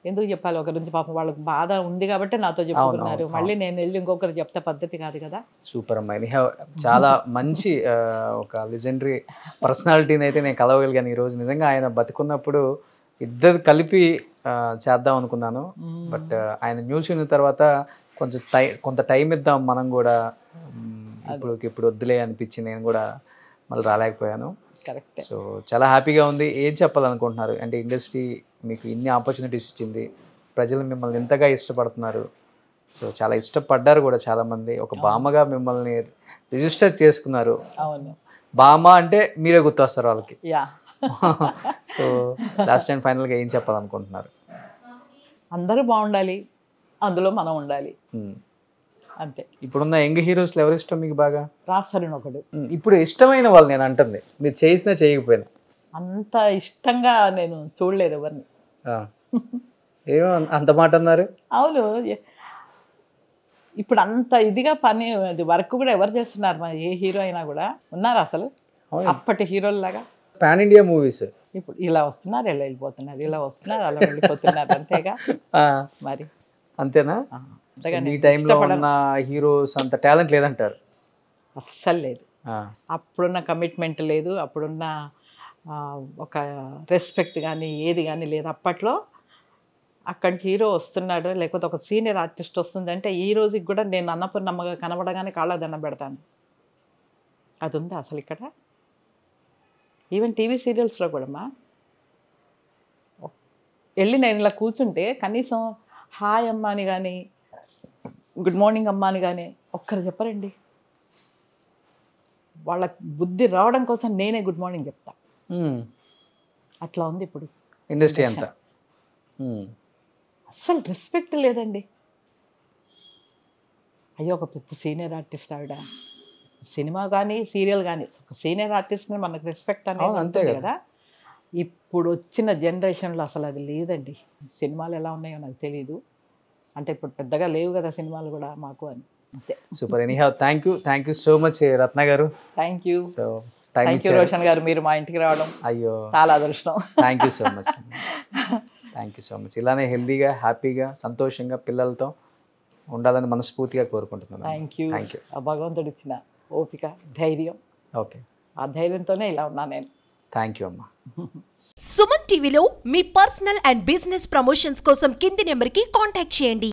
Speaker 3: ఎందుకు చెప్పాలి ఒకరి నుంచి? పాపం వాళ్ళకి బాధ ఉంది కాబట్టి నాతో చెప్పుకున్నారు. మళ్ళీ నేను వెళ్ళి ఇంకొకరు చెప్తే పద్ధతి కాదు కదా.
Speaker 2: సూపర్ అమ్మాయి, చాలా మంచి ఒక లెజెండరీ పర్సనాలిటీని అయితే నేను కలవగలిగాను ఈరోజు. నిజంగా ఆయన బతుకున్నప్పుడు ఇద్దరు కలిపి చేద్దాం అనుకున్నాను. బట్ ఆయన న్యూస్ విన్న తర్వాత కొంత టైం ఇద్దాం మనం కూడా, ఇప్పుడు వద్దులే అనిపించింది. నేను కూడా మళ్ళీ రాలేకపోయాను.
Speaker 3: కరెక్ట్.
Speaker 2: సో చాలా హ్యాపీగా ఉంది. ఏం చెప్పాలనుకుంటున్నారు? అంటే ఇండస్ట్రీ మీకు ఇన్ని ఆపర్చునిటీస్ ఇచ్చింది, ప్రజలు మిమ్మల్ని ఎంతగా ఇష్టపడుతున్నారు. సో చాలా ఇష్టపడ్డారు కూడా చాలామంది. ఒక బామ్మగా మిమ్మల్ని రిజిస్టర్ చేసుకున్నారు.
Speaker 3: అవును,
Speaker 2: బామ్మ అంటే మీరే గుర్తొస్తారు వాళ్ళకి.
Speaker 3: యా.
Speaker 2: సో లాస్ట్ అండ్ ఫైనల్గా ఏం చెప్పాలనుకుంటున్నారు?
Speaker 3: అందరూ బాగుండాలి, అందులో మనం ఉండాలి అంతే.
Speaker 2: ఇప్పుడున్న యంగ్ హీరోస్లో ఎవరు ఇష్టం మీకు బాగా?
Speaker 3: రాస్తారని ఒకడు.
Speaker 2: ఇప్పుడు ఇష్టమైన వాళ్ళు నేను అంటుంది, మీరు చేసినా చేయకపోయినా.
Speaker 3: అంత ఇష్టంగా నేను చూడలేదు ఎవరిని.
Speaker 2: ఏమో అంత మాట అన్నారు.
Speaker 3: అవును, ఇప్పుడు అంత ఇదిగా పని వర్క్ కూడా ఎవరు చేస్తున్నారు? మన ఏ హీరో అయినా కూడా ఉన్నారు అసలు అప్పటి హీరోల్లాగా?
Speaker 2: పాన్ ఇండియా మూవీస్
Speaker 3: ఇప్పుడు ఇలా వస్తున్నారు, ఇలా వెళ్ళిపోతున్నారు, ఇలా వస్తున్నారు, అలా వెళ్ళిపోతున్నారు అంతేగా మరి.
Speaker 2: అంతేనా? ఈ టైంలో ఉన్న హీరోస్ అంత టాలెంట్ లేదంటారు?
Speaker 3: అస్సలు లేదు. అప్పుడున్న కమిట్మెంట్ లేదు, అప్పుడున్న ఒక రెస్పెక్ట్ కానీ ఏది కానీ లేదు అప్పట్లో. అక్కడికి హీరో వస్తున్నాడు, లేకపోతే ఒక సీనియర్ ఆర్టిస్ట్ వస్తుందంటే ఈ రోజుకి కూడా నేను అన్నపూర్ణమ్మగా కనబడగానే కాళ్ళ దండం పెడతాను. అది ఉందా అసలు ఇక్కడ? ఈవెన్ టీవీ సీరియల్స్లో కూడా వెళ్ళి నేను ఇలా కూర్చుంటే కనీసం హాయ్ అమ్మ అని కానీ, గుడ్ మార్నింగ్ అమ్మ అని కానీ ఒక్కరు చెప్పరండి. వాళ్ళ బుద్ధి రావడం కోసం నేనే గుడ్ మార్నింగ్ చెప్తా. అట్లా ఉంది ఇప్పుడు
Speaker 2: ఇండస్ట్రీ అంతా.
Speaker 3: అస్సలు రెస్పెక్ట్ లేదండి. అయ్యో ఒక పెద్ద సీనియర్ ఆర్టిస్ట్ ఆవిడ, సినిమా కానీ సీరియల్ కానీ ఒక సీనియర్ ఆర్టిస్ట్ని మనకు రెస్పెక్ట్
Speaker 2: అవును,
Speaker 3: అనేది
Speaker 2: అంతే
Speaker 3: ఉంటుంది
Speaker 2: కదా.
Speaker 3: కదా. ఇప్పుడు వచ్చిన జనరేషన్లో అసలు అది లేదండి. సినిమాలు ఎలా ఉన్నాయో నాకు తెలియదు. అంటే ఇప్పుడు పెద్దగా లేవు కదా సినిమాలు కూడా మాకు అని. అంతే.
Speaker 2: Super. Anyhow thank you so much Ratna garu.
Speaker 3: Thank you.
Speaker 2: So time
Speaker 3: thank you Roshan garu, మీరు మా ఇంటికి రావడం
Speaker 2: అయ్యో
Speaker 3: చాలా అదృష్టం.
Speaker 2: Thank you so much. Thank you so much. ఇలానే హెల్దీగా హ్యాపీగా సంతోషంగా పిల్లలతో ఉండాలని మనస్ఫూర్తిగా కోరుకుంటున్నాను.
Speaker 3: Thank you.
Speaker 2: Thank you.
Speaker 3: ఆ భగవంతుడు ఇచ్చిన ఓపిక, ధైర్యం,
Speaker 2: ఓకే,
Speaker 3: ఆ ధైర్యంతోనే ఇలా ఉన్నా నేను.
Speaker 2: థ్యాంక్ యూ అమ్మా.
Speaker 1: సుమన్ టీవీలో మీ పర్సనల్ అండ్ బిజినెస్ ప్రమోషన్స్ కోసం కింది నెంబర్కి కాంటాక్ట్ చేయండి.